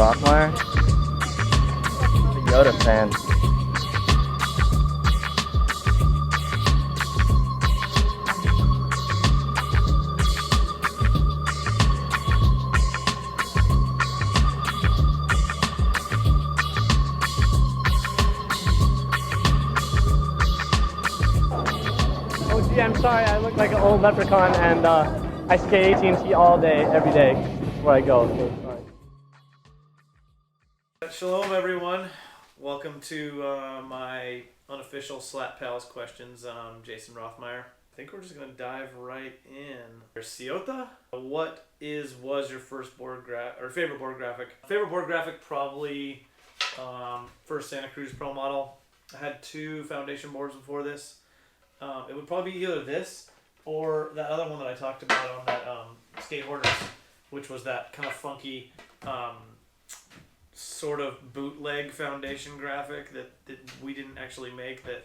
Rothmeyer. I'm a Yoda fan. Oh gee, I'm sorry, I look like an old leprechaun, and I skate AT&T all day, every day, where I go, so sorry. Shalom, everyone. Welcome to my unofficial Slap Pals questions. I'm Jason Rothmeyer. I think we're just going to dive right in. Siota, what was your first favorite board graphic? Favorite board graphic, probably first Santa Cruz Pro model. I had two foundation boards before this. It would probably be either this or that other one that I talked about on that Skate Hoarders, which was that kind of funky sort of bootleg foundation graphic that we didn't actually make, that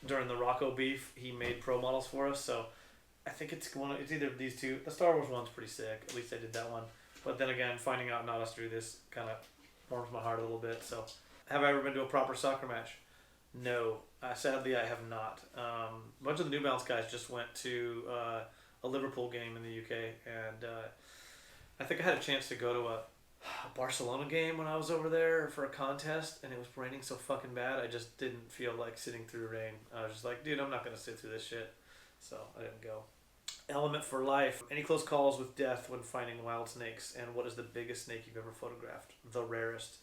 during the Rocco beef he made pro models for us. So I think it's either of these two. The Star Wars one's pretty sick. At least I did that one. But then again, finding out not us do this kind of warms my heart a little bit. So have I ever been to a proper soccer match? No. Sadly, I have not. A bunch of the New Balance guys just went to a Liverpool game in the UK, and I think I had a chance to go to a Barcelona game when I was over there for a contest, and it was raining so fucking bad I just didn't feel like sitting through rain. I was just like, dude, I'm not going to sit through this shit. So I didn't go. Element for life. Any close calls with death when finding wild snakes, and what is the biggest snake you've ever photographed? The rarest.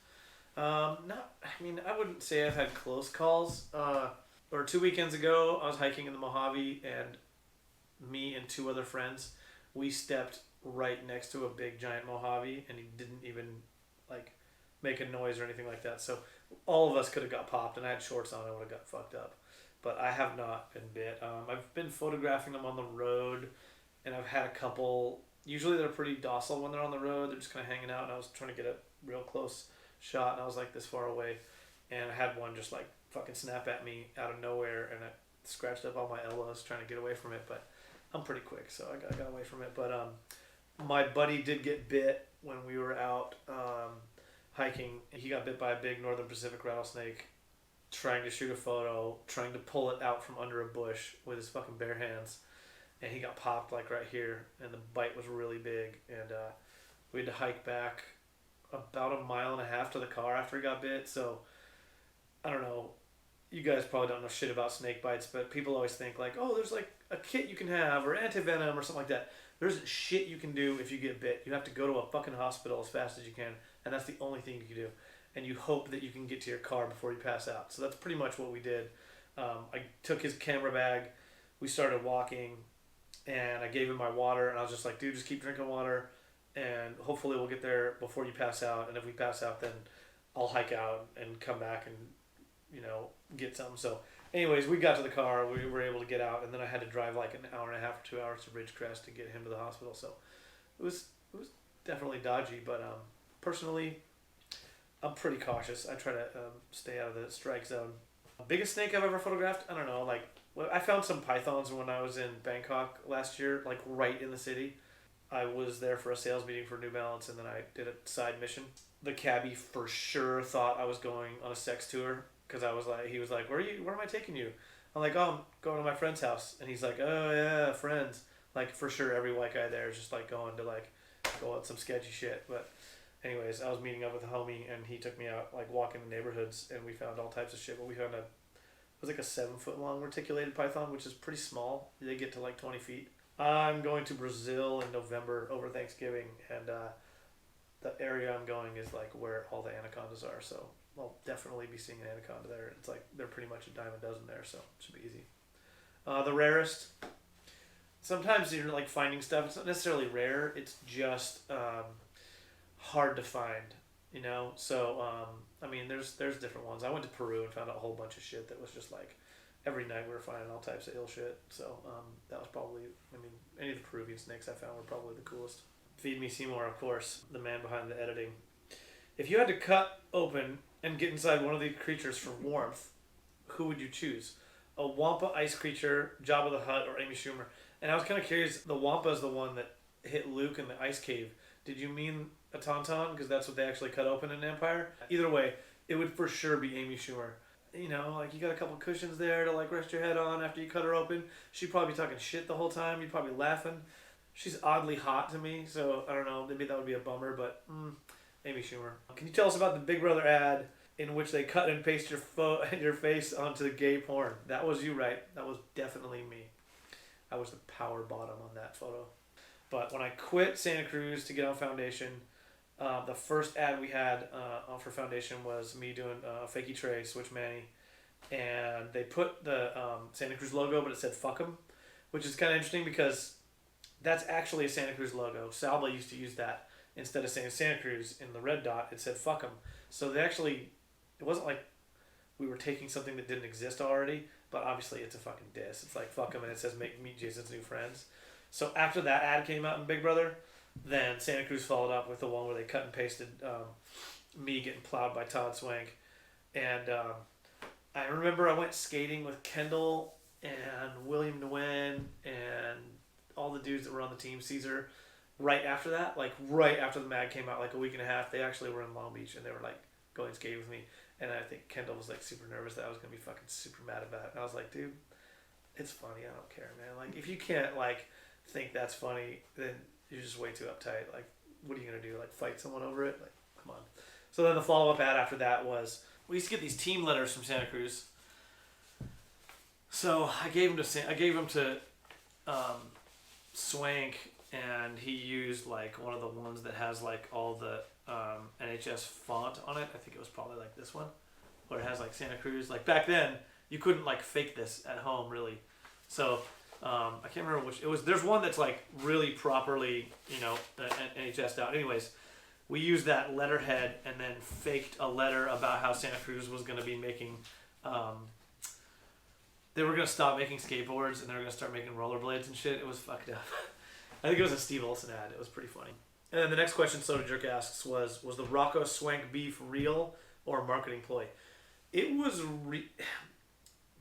I wouldn't say I've had close calls. Or 2 weekends ago, I was hiking in the Mojave, and me and two other friends, we stepped right next to a big giant Mojave, and he didn't even make a noise or anything like that. So all of us could have got popped, and I had shorts on, I would have got fucked up. But I have not been bit. I've been photographing them on the road, and I've had a couple. Usually they're pretty docile when they're on the road. They're just kind of hanging out, and I was trying to get a real close shot, and I was like this far away, and I had one just like fucking snap at me out of nowhere, and I scratched up all my elbows trying to get away from it, but I'm pretty quick, so I got away from it. But my buddy did get bit when we were out hiking. He got bit by a big Northern Pacific rattlesnake, trying to shoot a photo, trying to pull it out from under a bush with his fucking bare hands, and he got popped like right here, and the bite was really big, and we had to hike back about 1.5 miles to the car after he got bit. So I don't know, you guys probably don't know shit about snake bites, but people always think like, oh, there's like a kit you can have or anti-venom or something like that. There's shit you can do if you get bit. You have to go to a fucking hospital as fast as you can, and that's the only thing you can do, and you hope that you can get to your car before you pass out. So that's pretty much what we did. I took his camera bag, we started walking, and I gave him my water, and I was just like, dude, just keep drinking water, and hopefully we'll get there before you pass out. And if we pass out, then I'll hike out and come back and, get something. So anyways, we got to the car, we were able to get out, and then I had to drive like 1.5 hours or 2 hours to Ridgecrest to get him to the hospital. So it was definitely dodgy, but personally, I'm pretty cautious. I try to stay out of the strike zone. Biggest snake I've ever photographed? I don't know. I found some pythons when I was in Bangkok last year, like right in the city. I was there for a sales meeting for New Balance, and then I did a side mission. The cabbie for sure thought I was going on a sex tour, because he was like, where am I taking you? I'm like, oh, I'm going to my friend's house. And he's like, oh yeah, friends. Like for sure every white guy there is just like going to go on some sketchy shit. But anyways, I was meeting up with a homie, and he took me out walking the neighborhoods, and we found all types of shit. But we found it was like a 7-foot long reticulated python, which is pretty small. They get to like 20 feet. I'm going to Brazil in November over Thanksgiving, and the area I'm going is like where all the anacondas are, so I'll definitely be seeing an anaconda there. It's like they're pretty much a dime a dozen there, so it should be easy. The rarest, sometimes you're like finding stuff, it's not necessarily rare, it's just hard to find, so there's different ones. I went to Peru and found a whole bunch of shit that was just like every night we were finding all types of ill shit. So that was probably, any of the Peruvian snakes I found were probably the coolest. Feed Me Seymour, of course, the man behind the editing. If you had to cut open and get inside one of these creatures for warmth, who would you choose? A Wampa ice creature, Jabba the Hutt, or Amy Schumer? And I was kind of curious, the Wampa is the one that hit Luke in the ice cave. Did you mean a tauntaun? Because that's what they actually cut open in Empire. Either way, it would for sure be Amy Schumer. You know, like you got a couple cushions there to like rest your head on after you cut her open. She'd probably be talking shit the whole time. You'd probably be laughing. She's oddly hot to me, so I don't know. Maybe that would be a bummer, but Amy Schumer. Can you tell us about the Big Brother ad in which they cut and paste your face onto the gay porn? That was you, right? That was definitely me. I was the power bottom on that photo. But when I quit Santa Cruz to get on Foundation, the first ad we had on for Foundation was me doing Fakey Trey, Switch Manny. And they put the Santa Cruz logo, but it said fuck 'em, which is kind of interesting because that's actually a Santa Cruz logo. Salva used to use that. Instead of saying Santa Cruz in the red dot, it said fuck 'em. So they actually, it wasn't like we were taking something that didn't exist already, but obviously it's a fucking diss. It's like fuck 'em and it says meet Jason's new friends. So after that ad came out in Big Brother, then Santa Cruz followed up with the one where they cut and pasted me getting plowed by Todd Swank. And I remember I went skating with Kendall and William Nguyen and all the dudes that were on the team, Caesar, right after that, like right after the mag came out, like a week and a half, they actually were in Long Beach and they were like going skating with me. And I think Kendall was like super nervous that I was going to be fucking super mad about it. And I was like, dude, it's funny. I don't care, man. Like, if you can't like think that's funny, then you're just way too uptight. Like, what are you going to do? Like, fight someone over it? Like, come on. So then the follow-up ad after that was, we used to get these team letters from Santa Cruz. So I gave them to Swank, and he used like one of the ones that has like all the NHS font on it. I think it was probably like this one, where it has like Santa Cruz. Like back then, you couldn't like fake this at home really. So I can't remember which it was. There's one that's like really properly, you know, NHS'd out. Anyways, we used that letterhead and then faked a letter about how Santa Cruz was going to be making. They were going to stop making skateboards and they were going to start making rollerblades and shit. It was fucked up. I think it was a Steve Olson ad. It was pretty funny. And then the next question Soda Jerk asks was the Rocco Swank beef real or a marketing ploy? It was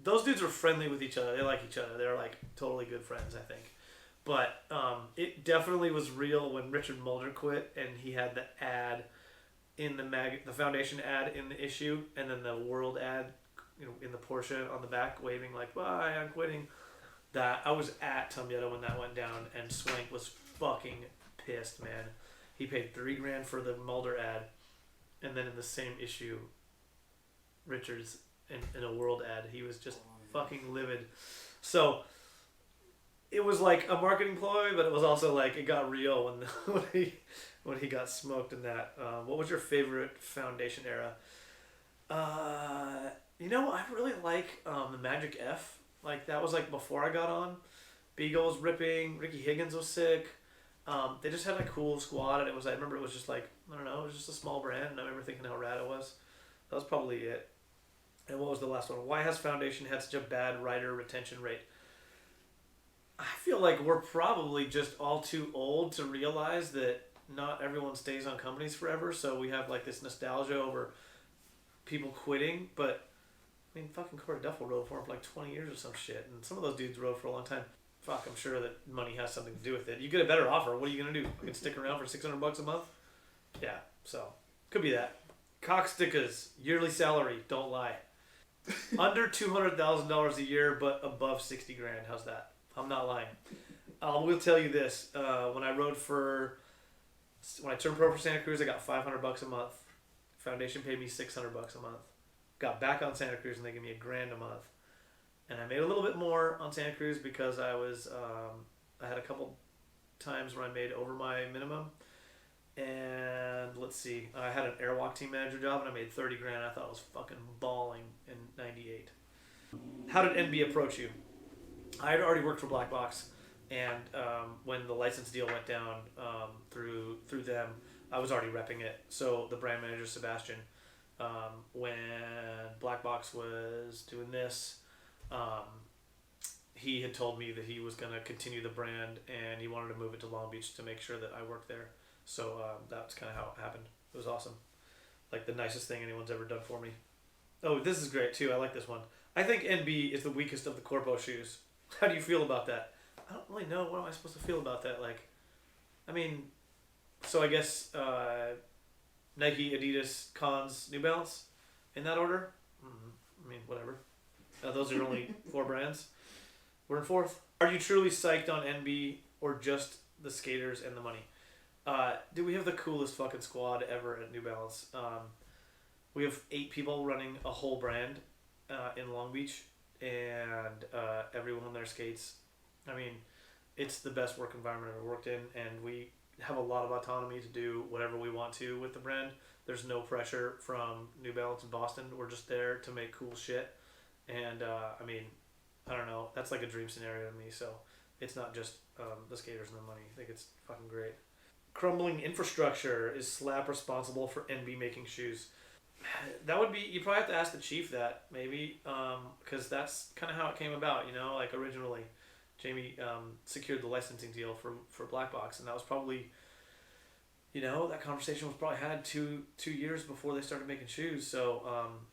those dudes were friendly with each other. They like each other. They're like totally good friends, I think. But it definitely was real when Richard Mulder quit and he had the ad in the Foundation ad in the issue and then the World ad, you know, in the Porsche on the back waving like, bye, I'm quitting. That I was at Tumyetta when that went down and Swank was fucking pissed, man. He paid $3,000 for the Mulder ad and then in the same issue Richard's in a World ad, he was just fucking livid. So it was like a marketing ploy, but it was also like it got real when he got smoked in that. What was your favorite Foundation era? You know, I really like the Magic F. Like that was like before I got on. Beagle was ripping. Ricky Higgins was sick. They just had a cool squad, and I remember it was just like, I don't know, it was just a small brand, and I remember thinking how rad it was. That was probably it. And what was the last one? Why has Foundation had such a bad writer retention rate? I feel like we're probably just all too old to realize that not everyone stays on companies forever, so we have like this nostalgia over people quitting, but I mean, fucking Corey Duffel rode for him for like 20 years or some shit, and some of those dudes rode for a long time. Fuck, I'm sure that money has something to do with it. You get a better offer, what are you going to do? You can stick around for $600 a month? Yeah, so, could be that. Cockstickas, yearly salary, don't lie. Under $200,000 a year, but above $60,000. How's that? I'm not lying. I will tell you this. When I turned pro for Santa Cruz, I got $500 a month. Foundation paid me $600 a month. Got back on Santa Cruz and they gave me $1,000 a month. And I made a little bit more on Santa Cruz because I had a couple times where I made over my minimum. And let's see, I had an airwalk team manager job and I made $30,000. I thought I was fucking balling in '98. How did NB approach you? I had already worked for Black Box, and when the license deal went down through them, I was already repping it. So the brand manager Sebastian, when Black Box was doing this, he had told me that he was going to continue the brand and he wanted to move it to Long Beach to make sure that I worked there. So that's kind of how it happened. It was awesome. Like the nicest thing anyone's ever done for me. Oh, this is great too. I like this one. I think NB is the weakest of the Corpo shoes. How do you feel about that? I don't really know. What am I supposed to feel about that? Like, I mean, So I guess Nike, Adidas, Cons, New Balance, in that order. I mean, whatever. Those are only 4 brands. We're in 4th. Are you truly psyched on NB or just the skaters and the money? Dude, we have the coolest fucking squad ever at New Balance. We have 8 people running a whole brand in Long Beach, and everyone there skates. I mean, it's the best work environment I've ever worked in, and we have a lot of autonomy to do whatever we want to with the brand. There's no pressure from New Balance in Boston. We're just there to make cool shit. And I mean, I don't know. That's like a dream scenario to me. So it's not just the skaters and the money. I think it's fucking great. Crumbling infrastructure. Is Slap responsible for NB making shoes? That would be, you probably have to ask the chief that, maybe, because that's kind of how it came about, you know, like originally Jamie secured the licensing deal for Black Box, and that was probably, you know, that conversation was probably had two years before they started making shoes. So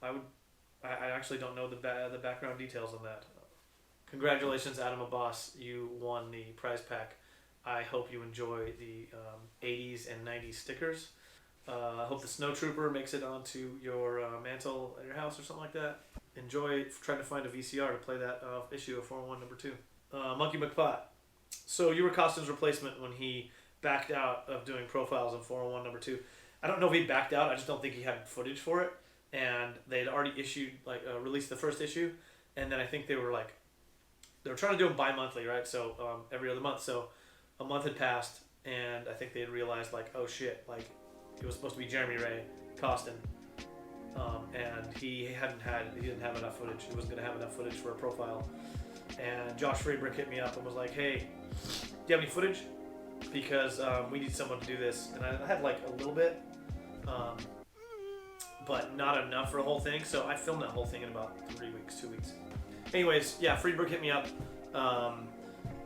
I actually don't know the background details on that. Congratulations, Adam Abbas, you won the prize pack. I hope you enjoy the 80s and 90s stickers. I hope the Snow Trooper makes it onto your mantle at your house or something like that. Enjoy trying to find a VCR to play that issue of 401 number 2. Monkey McPot. So you were Costin's replacement when he backed out of doing profiles in 401 number 2. I don't know if he backed out. I just don't think he had footage for it. And they had already released the first issue. And then I think they were trying to do them bi-monthly, right? So every other month. So a month had passed, and I think they had realized, like, oh shit, like, it was supposed to be Jeremy Ray Costin, and he didn't have enough footage. He wasn't going to have enough footage for a profile. And Josh Freebrick hit me up and was like, hey, do you have any footage? Because we need someone to do this. And I had like a little bit, but not enough for a whole thing. So I filmed that whole thing in about 2 weeks. Anyways, yeah, Freebrick hit me up.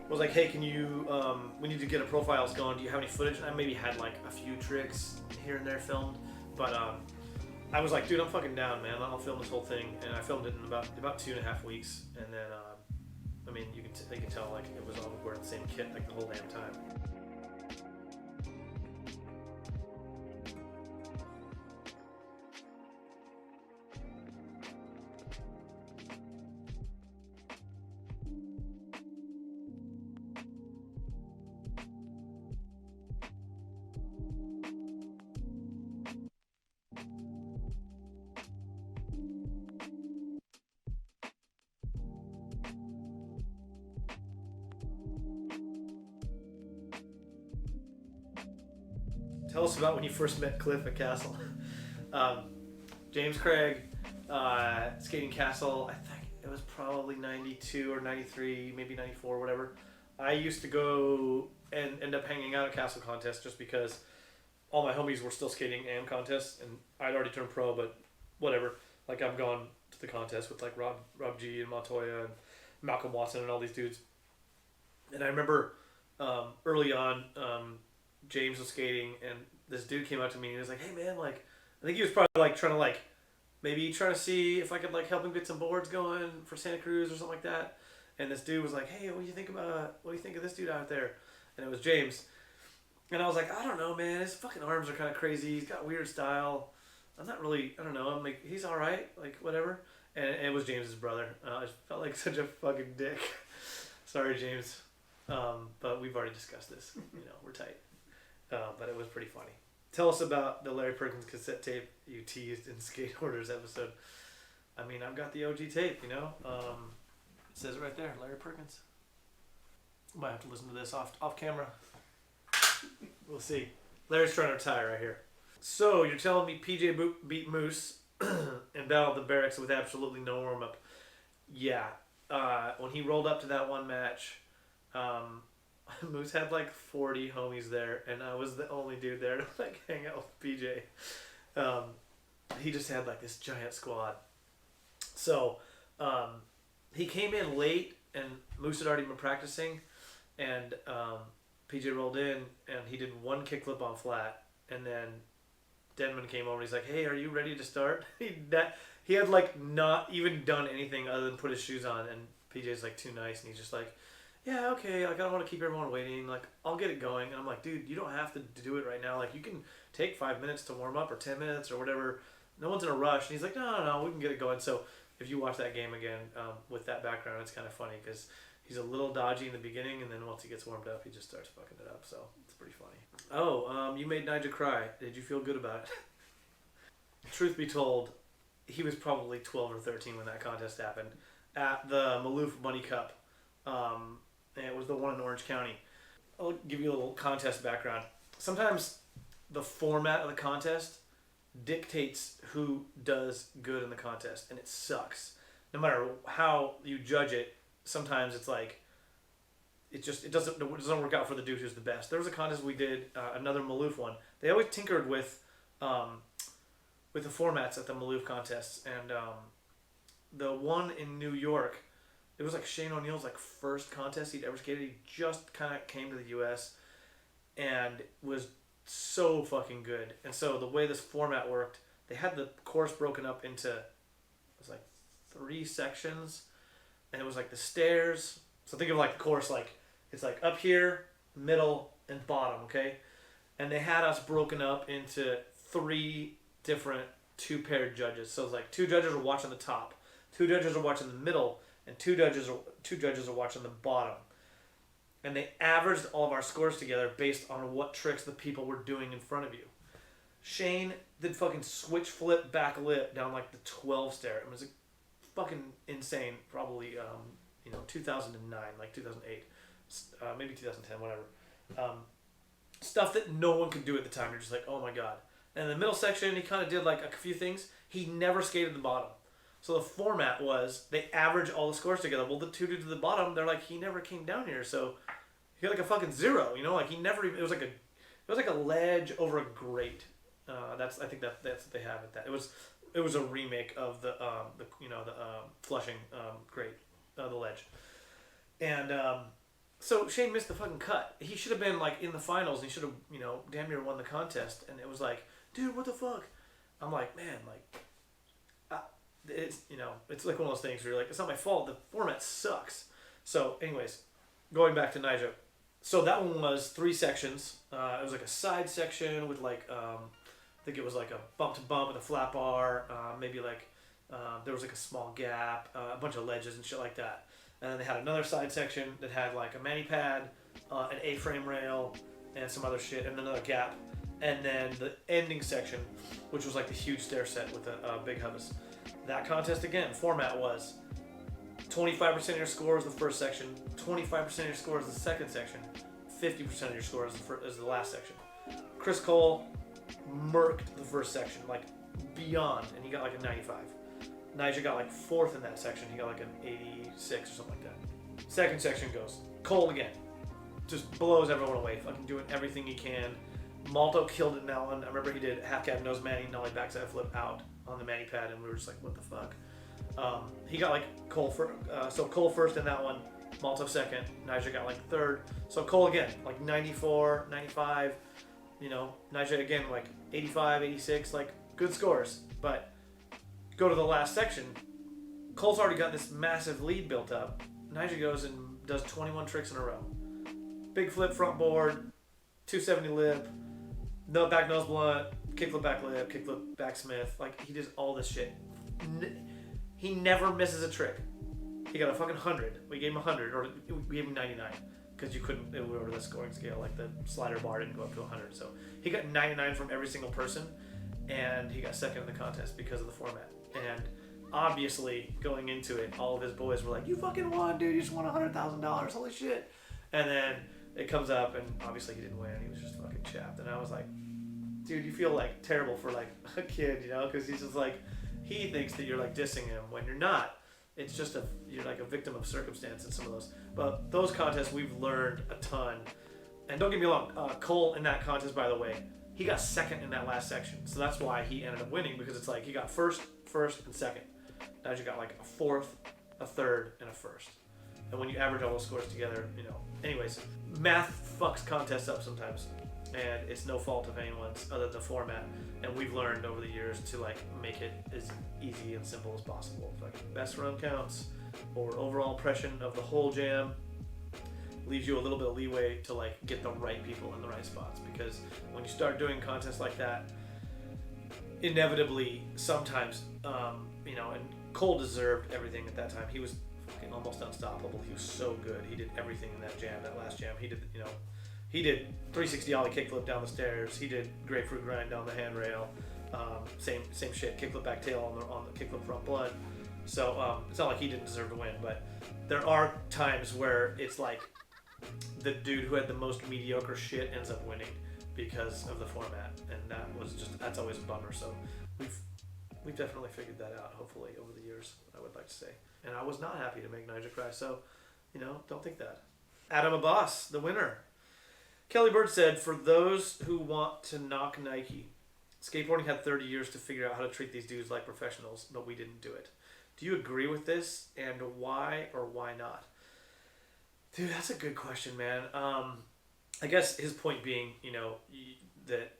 Was like, hey, can you, we need to get a profiles going. Do you have any footage? And I maybe had like a few tricks here and there filmed, but I was like, dude, I'm fucking down, man. I'll film this whole thing. And I filmed it in about 2.5 weeks. And then, I mean, you can tell like it was all wearing the same kit like the whole damn time. Tell us about when you first met Cliff at Castle. James Craig, skating Castle, I think it was probably 92 or 93, maybe 94, whatever. I used to go and end up hanging out at Castle contests just because all my homies were still skating AM contests, and I'd already turned pro, but whatever. Like, I've gone to the contest with like Rob G and Montoya and Malcolm Watson and all these dudes. And I remember early on, James was skating, and this dude came up to me and he was like, hey man, like, I think he was probably like trying to see if I could like help him get some boards going for Santa Cruz or something like that. And this dude was like, hey, what do you think of this dude out there? And it was James. And I was like, I don't know, man, his fucking arms are kind of crazy, he's got weird style, I don't know, I'm like, he's alright, like, whatever. And it was James's brother. I felt like such a fucking dick. Sorry, James. But we've already discussed this. You know, we're tight. But it was pretty funny. Tell us about the Larry Perkins cassette tape you teased in Skate Orders episode. I mean, I've got the OG tape, you know. It says it right there, Larry Perkins. Might have to listen to this off camera. We'll see. Larry's trying to retire right here. So, you're telling me PJ beat Moose and battled the Barracks with absolutely no warm-up. Yeah. When he rolled up to that one match, Moose had like 40 homies there, and I was the only dude there to like hang out with PJ. He just had like this giant squad. So he came in late, and Moose had already been practicing, and PJ rolled in, and he did one kickflip on flat, and then Denman came over and he's like, hey, are you ready to start? He had like not even done anything other than put his shoes on, and PJ's like too nice, and he's just like, yeah, okay, like I don't want to keep everyone waiting. Like I'll get it going. And I'm like, dude, you don't have to do it right now. Like you can take 5 minutes to warm up or 10 minutes or whatever. No one's in a rush. And he's like, no, we can get it going. So if you watch that game again with that background, it's kind of funny because he's a little dodgy in the beginning, and then once he gets warmed up, he just starts fucking it up. So it's pretty funny. Oh, you made Nigel cry. Did you feel good about it? Truth be told, he was probably 12 or 13 when that contest happened at the Maloof Money Cup. And it was the one in Orange County. I'll give you a little contest background. Sometimes the format of the contest dictates who does good in the contest, and it sucks. No matter how you judge it, sometimes it's like it doesn't work out for the dude who's the best. There was a contest we did, another Maloof one. They always tinkered with the formats at the Maloof contests, and the one in New York, it was like Shane O'Neill's like first contest he'd ever skated. He just kind of came to the U.S. and was so fucking good. And so the way this format worked, they had the course broken up into, it was like 3 sections, and it was like the stairs. So think of like the course, like it's like up here, middle, and bottom, okay? And they had us broken up into 3 different 2-paired judges. So it's like 2 judges are watching the top, 2 judges are watching the middle, and 2 judges are watching the bottom. And they averaged all of our scores together based on what tricks the people were doing in front of you. Shane did fucking switch flip back lip down like the 12 stair. It was like fucking insane. Probably 2009, like 2008, maybe 2010, whatever. Stuff that no one could do at the time. You're just like, oh my god. And in the middle section, he kind of did like a few things. He never skated the bottom. So the format was they average all the scores together. Well, the 2 dudes at the bottom, they're like, he never came down here, so he got like a fucking 0. You know, like he never even. It was like a ledge over a grate. I think that's what they have at that. It was a remake of the Flushing grate, the ledge, and so Shane missed the fucking cut. He should have been like in the finals. And he should have damn near won the contest. And it was like, dude, what the fuck? I'm like, man, like. It's it's like one of those things where you're like, it's not my fault, the format sucks. So anyways, going back to Nigel, so that one was 3 sections. It was like a side section with like I think it was like a bump to bump with a flat bar, maybe like there was like a small gap, a bunch of ledges and shit like that. And then they had another side section that had like a mani pad, an A-frame rail, and some other shit, and another gap. And then the ending section, which was like the huge stair set with a big hubris. That contest again, format was 25% of your score is the first section, 25% of your score is the second section, 50% of your score is the last section. Chris Cole murked the first section, like beyond, and he got like a 95. Nigel got like 4th in that section, he got like an 86 or something like that. Second section goes, Cole again, just blows everyone away, fucking doing everything he can. Malto killed it in that one. I remember he did half cab nose mani, nollie backside flip out on the mani pad, and we were just like, what the fuck? He got like Cole first in that one, Malto second, Nigel got like 3rd. So Cole again, like 94, 95, Nigel again like 85, 86, like good scores. But go to the last section, Cole's already got this massive lead built up. Nigel goes and does 21 tricks in a row. Big flip front board, 270 lip, no back nose blunt, kickflip back lip, kickflip back smith. Like he does all this shit. He never misses a trick. He got a fucking 100. We gave him 100, or we gave him 99 because you couldn't. It was over the scoring scale. Like the slider bar didn't go up to 100. So he got 99 from every single person, and he got second in the contest because of the format. And obviously, going into it, all of his boys were like, "You fucking won, dude! You just won $100,000! Holy shit!" And then it comes up, and obviously he didn't win. He was just fucking chapped. And I was like, dude, you feel like terrible for like a kid, because he's just like, he thinks that you're like dissing him when you're not. It's just you're like a victim of circumstance in some of those. But those contests, we've learned a ton. And don't get me wrong, Cole in that contest, by the way, he got second in that last section. So that's why he ended up winning, because it's like he got first, and second. Nigel got like a 4th, a 3rd, and a 1st. And when you average all those scores together, Anyways, math fucks contests up sometimes. And it's no fault of anyone's other than the format. And we've learned over the years to like make it as easy and simple as possible. Like best run counts, or overall impression of the whole jam. leaves you a little bit of leeway to like get the right people in the right spots, because when you start doing contests like that, inevitably sometimes and Cole deserved everything at that time. He was fucking almost unstoppable. He was so good. He did everything in that last jam. He did 360 ollie kickflip down the stairs. He did grapefruit grind down the handrail. Same shit, kickflip back tail on the kickflip front blood. So it's not like he didn't deserve to win, but there are times where it's like the dude who had the most mediocre shit ends up winning because of the format, and that's always a bummer. So we've definitely figured that out, hopefully, over the years, I would like to say. And I was not happy to make Nigel cry, so don't think that. Adam Abbas, the winner. Kelly Bird said, for those who want to knock Nike, skateboarding had 30 years to figure out how to treat these dudes like professionals, but we didn't do it. Do you agree with this, and why or why not? Dude, that's a good question, man. I guess his point being, that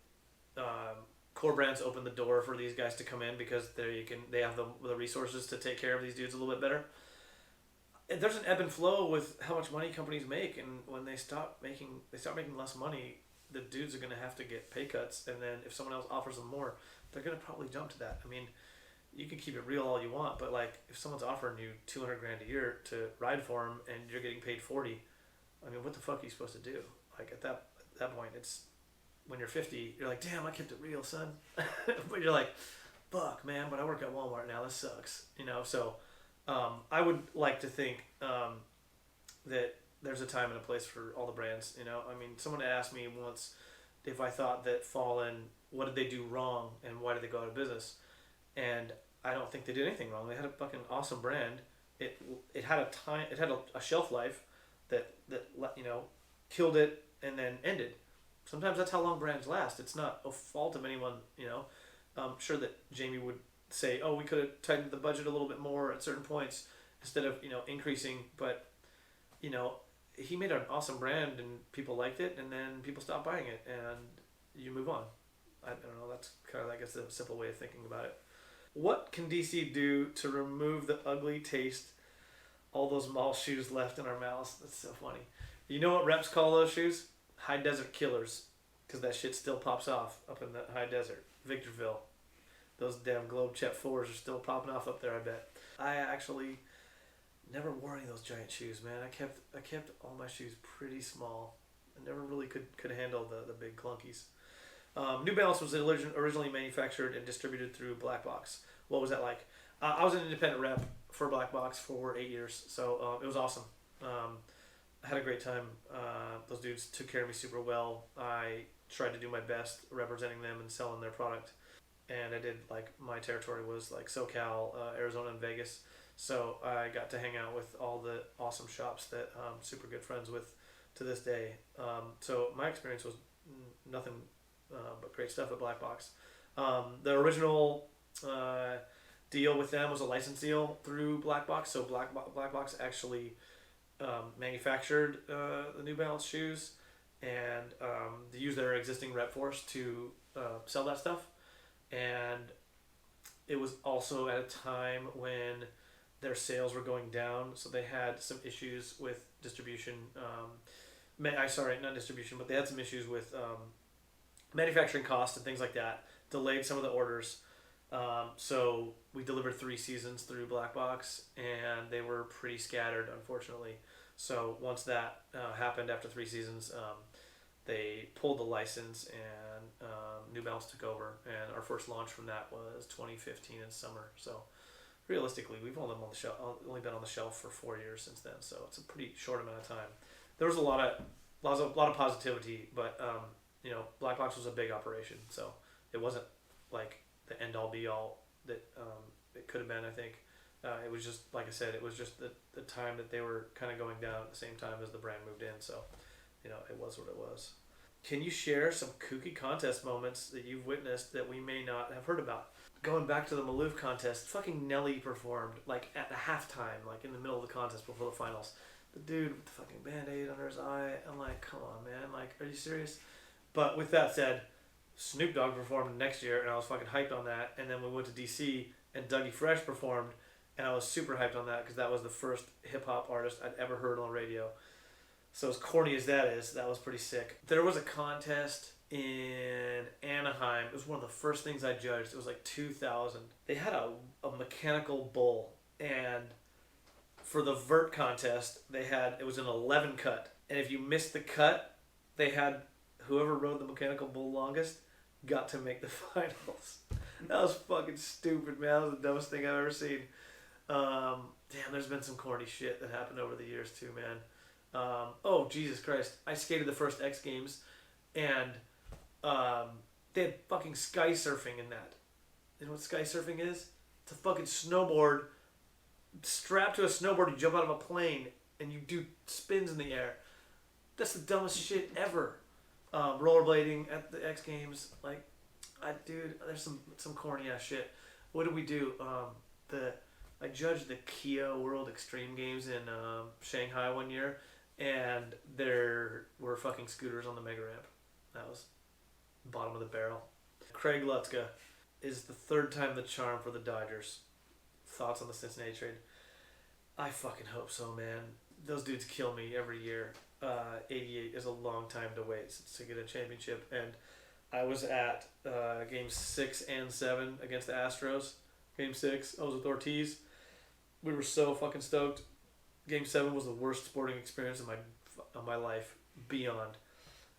core brands open the door for these guys to come in because they have the resources to take care of these dudes a little bit better. There's an ebb and flow with how much money companies make, and when they start making less money, the dudes are going to have to get pay cuts, and then if someone else offers them more, they're going to probably jump to that. I mean, you can keep it real all you want, but like if someone's offering you $200,000 a year to ride for them and you're getting paid 40, I mean, what the fuck are you supposed to do? Like at that point, it's when you're 50, you're like, damn, I kept it real, son. But you're like, fuck, man, but I work at Walmart now. This sucks, So I would like to think that there's a time and a place for all the brands. I mean, someone asked me once if I thought that Fallen, what did they do wrong and why did they go out of business? And I don't think they did anything wrong. They had a fucking awesome brand. It had a shelf life that killed it and then ended. Sometimes that's how long brands last. It's not a fault of anyone, I'm sure that Jamie would say, oh, we could have tightened the budget a little bit more at certain points instead of, increasing. But, he made an awesome brand and people liked it, and then people stopped buying it and you move on. I don't know. That's kind of, I guess, the simple way of thinking about it. What can DC do to remove the ugly taste, all those mall shoes left in our mouths? That's so funny. You know what reps call those shoes? High desert killers, because that shit still pops off up in the high desert. Victorville. Those damn Globe Chet 4s are still popping off up there, I bet. I actually never wore any of those giant shoes, man. I kept all my shoes pretty small. I never really could handle the big clunkies. New Balance was originally manufactured and distributed through Black Box. What was that like? I was an independent rep for Black Box for 8 years, so it was awesome. I had a great time. Those dudes took care of me super well. I tried to do my best representing them and selling their product. And I did, my territory was SoCal, Arizona, and Vegas. So I got to hang out with all the awesome shops that I'm super good friends with to this day. So my experience was nothing but great stuff at Black Box. The original deal with them was a license deal through Black Box. So Black Box actually manufactured the New Balance shoes, and they used their existing rep force to sell that stuff. And it was also at a time when their sales were going down, so they had some issues with distribution. Not distribution, but they had some issues with manufacturing costs and things like that. Delayed some of the orders. So we delivered 3 seasons through Black Box, and they were pretty scattered, unfortunately. So once that happened after 3 seasons, they pulled the license, and New Balance took over. And our first launch from that was 2015 in summer. So realistically, we've only been on the shelf for 4 years since then. So it's a pretty short amount of time. There was a lot of positivity, but Black Box was a big operation, so it wasn't like the end all be all that it could have been. I think it was just, like I said, it was just the time that they were kind of going down at the same time as the brand moved in. So it was what it was. Can you share some kooky contest moments that you've witnessed that we may not have heard about? Going back to the Maloof contest, fucking Nelly performed at the halftime, in the middle of the contest before the finals. The dude with the fucking Band-Aid under his eye. I'm like, come on, man. Are you serious? But with that said, Snoop Dogg performed next year, and I was fucking hyped on that. And then we went to DC, and Dougie Fresh performed, and I was super hyped on that because that was the first hip-hop artist I'd ever heard on radio. So as corny as that is, that was pretty sick. There was a contest in Anaheim. It was one of the first things I judged. It was like 2000. They had a mechanical bull, and for the vert contest, it was an 11 cut. And if you missed the cut, they had whoever rode the mechanical bull longest got to make the finals. That was fucking stupid, man. That was the dumbest thing I've ever seen. Damn, there's been some corny shit that happened over the years too, man. Oh, Jesus Christ. I skated the first X Games, and they had fucking sky surfing in that. You know what sky surfing is? It's a fucking snowboard. Strapped to a snowboard, you jump out of a plane, and you do spins in the air. That's the dumbest shit ever. Rollerblading at the X Games, like, dude, there's some corny ass shit. What did we do? I judged the Kia World Extreme Games in Shanghai one year, and there were fucking scooters on the mega ramp. That was bottom of the barrel. Craig Lutzka is the third time the charm for the Dodgers. Thoughts on the Cincinnati trade? I fucking hope so, man. Those dudes kill me every year. 88 is a long time to wait to get a championship, and I was at games 6 and 7 against the Astros. Game 6, I was with Ortiz. We were so fucking stoked. Game 7 was the worst sporting experience of my life, beyond.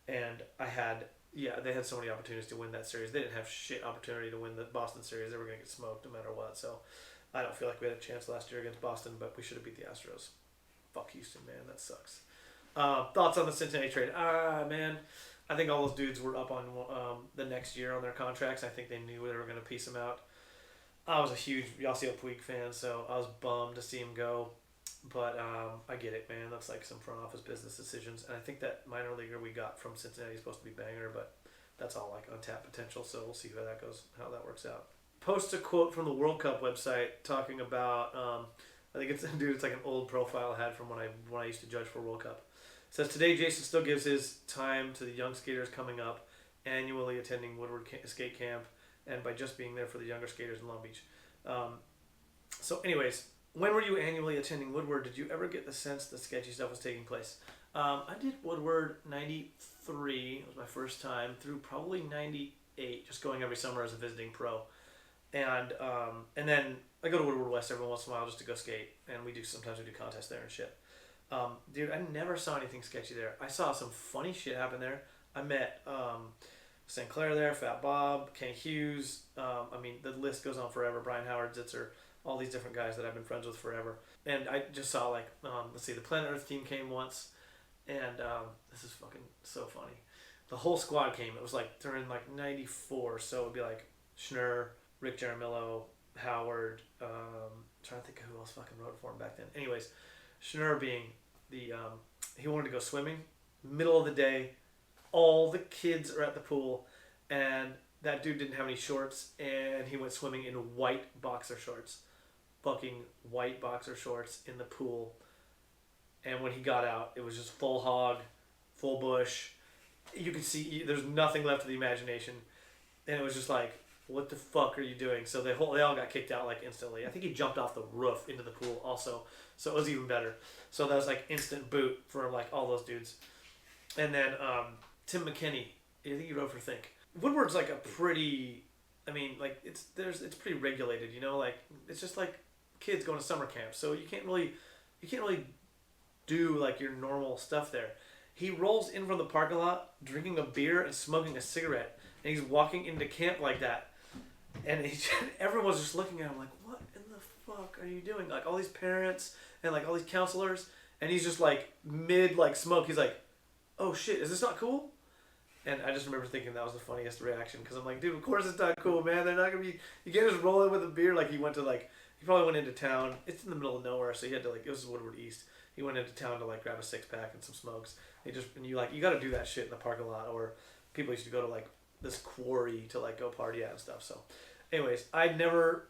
And they had so many opportunities to win that series. They didn't have shit opportunity to win the Boston series. They were going to get smoked no matter what. So I don't feel like we had a chance last year against Boston, but we should have beat the Astros. Fuck Houston, man. That sucks. Thoughts on the Cincinnati trade? Man, I think all those dudes were up on the next year on their contracts. I think they knew they were going to piece them out. I was a huge Yasiel Puig fan, so I was bummed to see him go. But I get it, man. That's like some front office business decisions. And I think that minor leaguer we got from Cincinnati is supposed to be banger, but that's all like untapped potential. So we'll see how that goes, how that works out. Post a quote from the World Cup website talking about, I think it's like an old profile I had from when I used to judge for World Cup. It says, today Jason still gives his time to the young skaters coming up, annually attending Woodward skate camp, and by just being there for the younger skaters in Long Beach. So anyways, when were you annually attending Woodward? Did you ever get the sense that sketchy stuff was taking place? I did Woodward 93. It was my first time, through probably 98, just going every summer as a visiting pro. And then I go to Woodward West every once in a while just to go skate, and sometimes we do contests there and shit. Dude, I never saw anything sketchy there. I saw some funny shit happen there. I met St. Clair there, Fat Bob, Ken Hughes. I mean, the list goes on forever. Brian Howard, Zitzer, all these different guys that I've been friends with forever. And I just saw, like, the Planet Earth team came once, and this is fucking so funny. The whole squad came. It was like during like 94, so it would be like Schnurr, Rick Jaramillo, Howard, trying to think of who else fucking wrote for him back then. Anyways, Schnurr being he wanted to go swimming, middle of the day, all the kids are at the pool, and that dude didn't have any shorts, and he went swimming in white boxer shorts. Fucking white boxer shorts in the pool. And when he got out, it was just full hog, full bush. You could see there's nothing left of the imagination. And it was just like, what the fuck are you doing? So they all got kicked out like instantly. I think he jumped off the roof into the pool also. So it was even better. So that was like instant boot for like all those dudes. And then Tim McKinney, I think he wrote for Think. Woodward's like a pretty, I mean, like it's pretty regulated, you know, like it's just like kids going to summer camp. So you can't really do like your normal stuff there. He rolls in from the parking lot, drinking a beer and smoking a cigarette, and he's walking into camp like that. And everyone was just looking at him like, what in the fuck are you doing? Like all these parents and like all these counselors, and he's just like mid like smoke. He's like, oh shit, is this not cool? And I just remember thinking that was the funniest reaction, because I'm like, dude, of course it's not cool, man. They're not gonna be. You can't just roll in with a beer. Like he probably went into town. It's in the middle of nowhere, so he had to like. It was Woodward East. He went into town to like grab a 6-pack and some smokes. You got to do that shit in the parking lot, or people used to go to like this quarry to like go party at and stuff. So, anyways, I never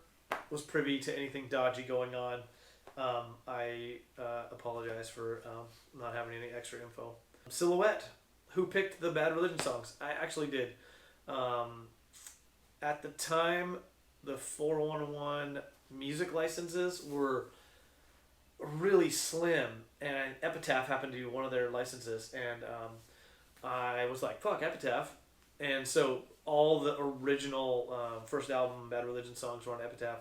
was privy to anything dodgy going on. I apologize for not having any extra info. Silhouette. Who picked the Bad Religion songs? I actually did. At the time, the 411 music licenses were really slim, and Epitaph happened to be one of their licenses, and I was like, fuck Epitaph, and so all the original first album Bad Religion songs were on Epitaph.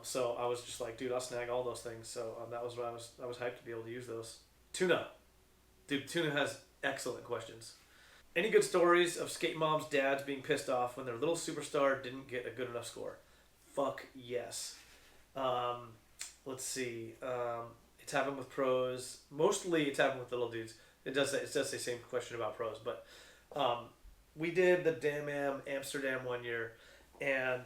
So I was just like, dude, I'll snag all those things. So that was what I was hyped to be able to use those. Tuna, dude, Tuna has excellent questions. Any good stories of skate moms' dads being pissed off when their little superstar didn't get a good enough score? Fuck yes. Let's see. It's happened with pros. Mostly it's happened with little dudes. It does the same question about pros, but we did the Damn Amsterdam one year, and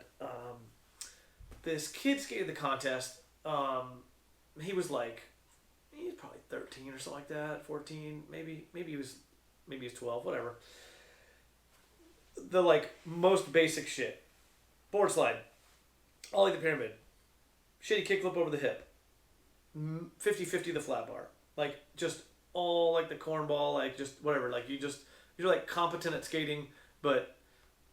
this kid skated the contest. He was probably 13 or something like that, 14, maybe he was 12, whatever. The most basic shit. Board slide, ollie the pyramid, shitty kickflip over the hip, 50-50 the flat bar, just all the cornball, just whatever. You're competent at skating, but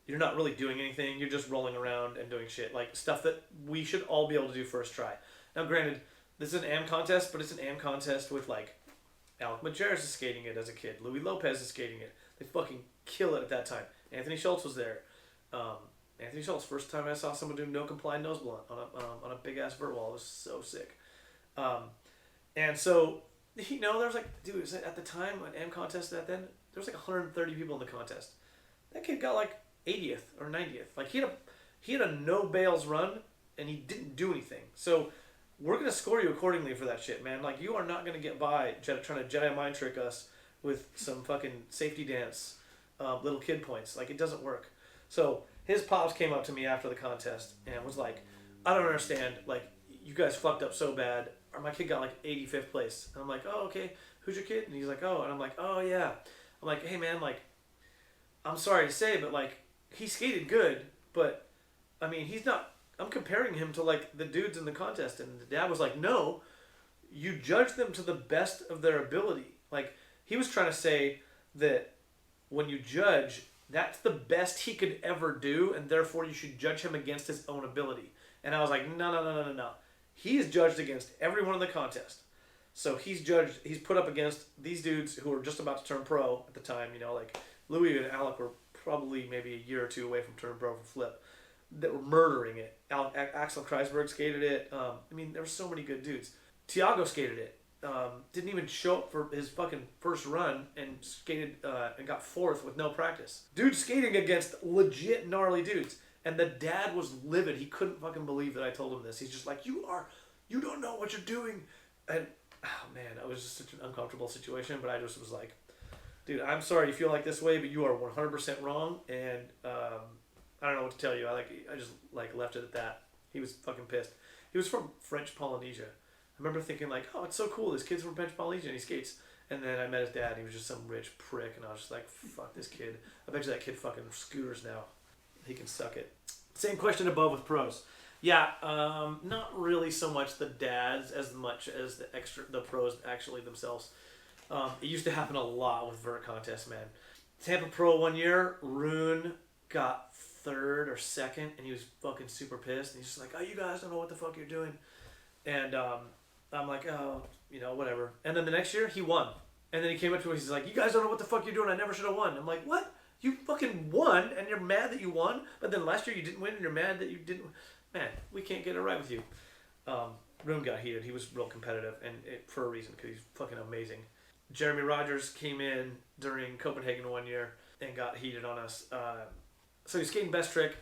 you're not really doing anything. You're just rolling around and doing shit, stuff that we should all be able to do first try. Now, granted, this is an AM contest, but it's an AM contest with Alec Majerus is skating it as a kid. Louis Lopez is skating it. They fucking kill it at that time. Anthony Schultz was there. Anthony Schultz, first time I saw someone do no comply nose blunt on a big ass vert wall. It was so sick. And so, there was dude, at the time, an AM contest then, there was 130 people in the contest. That kid got 80th or 90th. He had a no bails run and he didn't do anything. So we're gonna score you accordingly for that shit, man. You are not gonna get by trying to Jedi mind trick us with some fucking safety dance, little kid points. It doesn't work. So his pops came up to me after the contest and was like, I don't understand. You guys fucked up so bad. Or my kid got 85th place. And I'm like, oh, okay. Who's your kid? And he's like, oh. And I'm like, oh, yeah. I'm like, hey, man, I'm sorry to say, but he skated good, but I mean, he's not. I'm comparing him to the dudes in the contest, and the dad was like, no, you judge them to the best of their ability. He was trying to say that when you judge, that's the best he could ever do, and therefore you should judge him against his own ability. And I was like, no. He is judged against everyone in the contest. So he's put up against these dudes who were just about to turn pro at the time, Louis and Alec were probably maybe a year or two away from turning pro for flip, that were murdering it. Axel Kreisberg skated it. There were so many good dudes. Tiago skated it. Didn't even show up for his fucking first run and skated and got fourth with no practice. Dude skating against legit gnarly dudes. And the dad was livid. He couldn't fucking believe that I told him this. He's just like, you don't know what you're doing. And, oh man, it was just such an uncomfortable situation. But I just was like, dude, I'm sorry you feel this way, but you are 100% wrong. And I don't know what to tell you. I just left it at that. He was fucking pissed. He was from French Polynesia. I remember thinking oh, it's so cool. This kid's from French Polynesia and he skates. And then I met his dad. And he was just some rich prick. And I was just like, fuck this kid. I bet you that kid fucking scooters now. He can suck it. Same question above with pros. Yeah, not really so much the dads as much as the pros actually themselves. It used to happen a lot with vert contests, man. Tampa Pro one year, Rune got third or second, and he was fucking super pissed. And he's just like, oh, you guys don't know what the fuck you're doing. And I'm like, oh, whatever. And then the next year, he won. And then he came up to me, he's like, you guys don't know what the fuck you're doing. I never should have won. I'm like, what? You fucking won, and you're mad that you won, but then last year you didn't win, and you're mad that you didn't. Man, we can't get it right with you. Rune got heated. He was real competitive, and for a reason, because he's fucking amazing. Jeremy Rogers came in during Copenhagen one year and got heated on us. So he's skating best trick.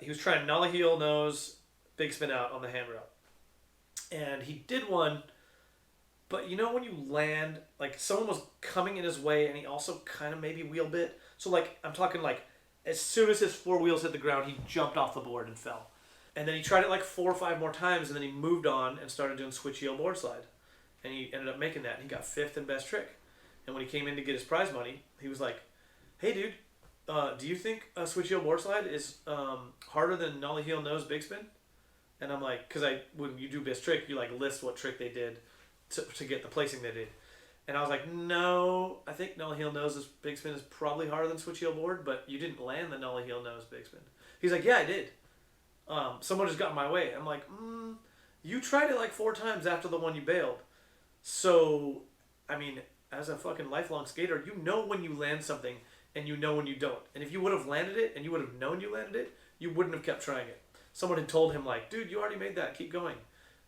He was trying nollie heel nose, big spin out on the handrail. And he did one, but when you land, someone was coming in his way, and he also kind of maybe wheel bit. So, I'm talking, as soon as his four wheels hit the ground, he jumped off the board and fell. And then he tried it, 4 or 5 more times, and then he moved on and started doing switch heel board slide. And he ended up making that, and he got 5th in best trick. And when he came in to get his prize money, he was like, hey, dude, do you think a switch heel board slide is harder than nollie heel nose big spin? And I'm like, because when you do best trick, you, list what trick they did to get the placing they did. And I was like, no, I think nollie heel nose big spin is probably harder than switch heel board, but you didn't land the nollie heel nose big spin. He's like, yeah, I did. Someone just got in my way. I'm like, You tried it like 4 times after the one you bailed. So, I mean, as a fucking lifelong skater, you know when you land something and you know when you don't. And if you would have landed it and you would have known you landed it, you wouldn't have kept trying it. Someone had told him like, dude, you already made that, keep going.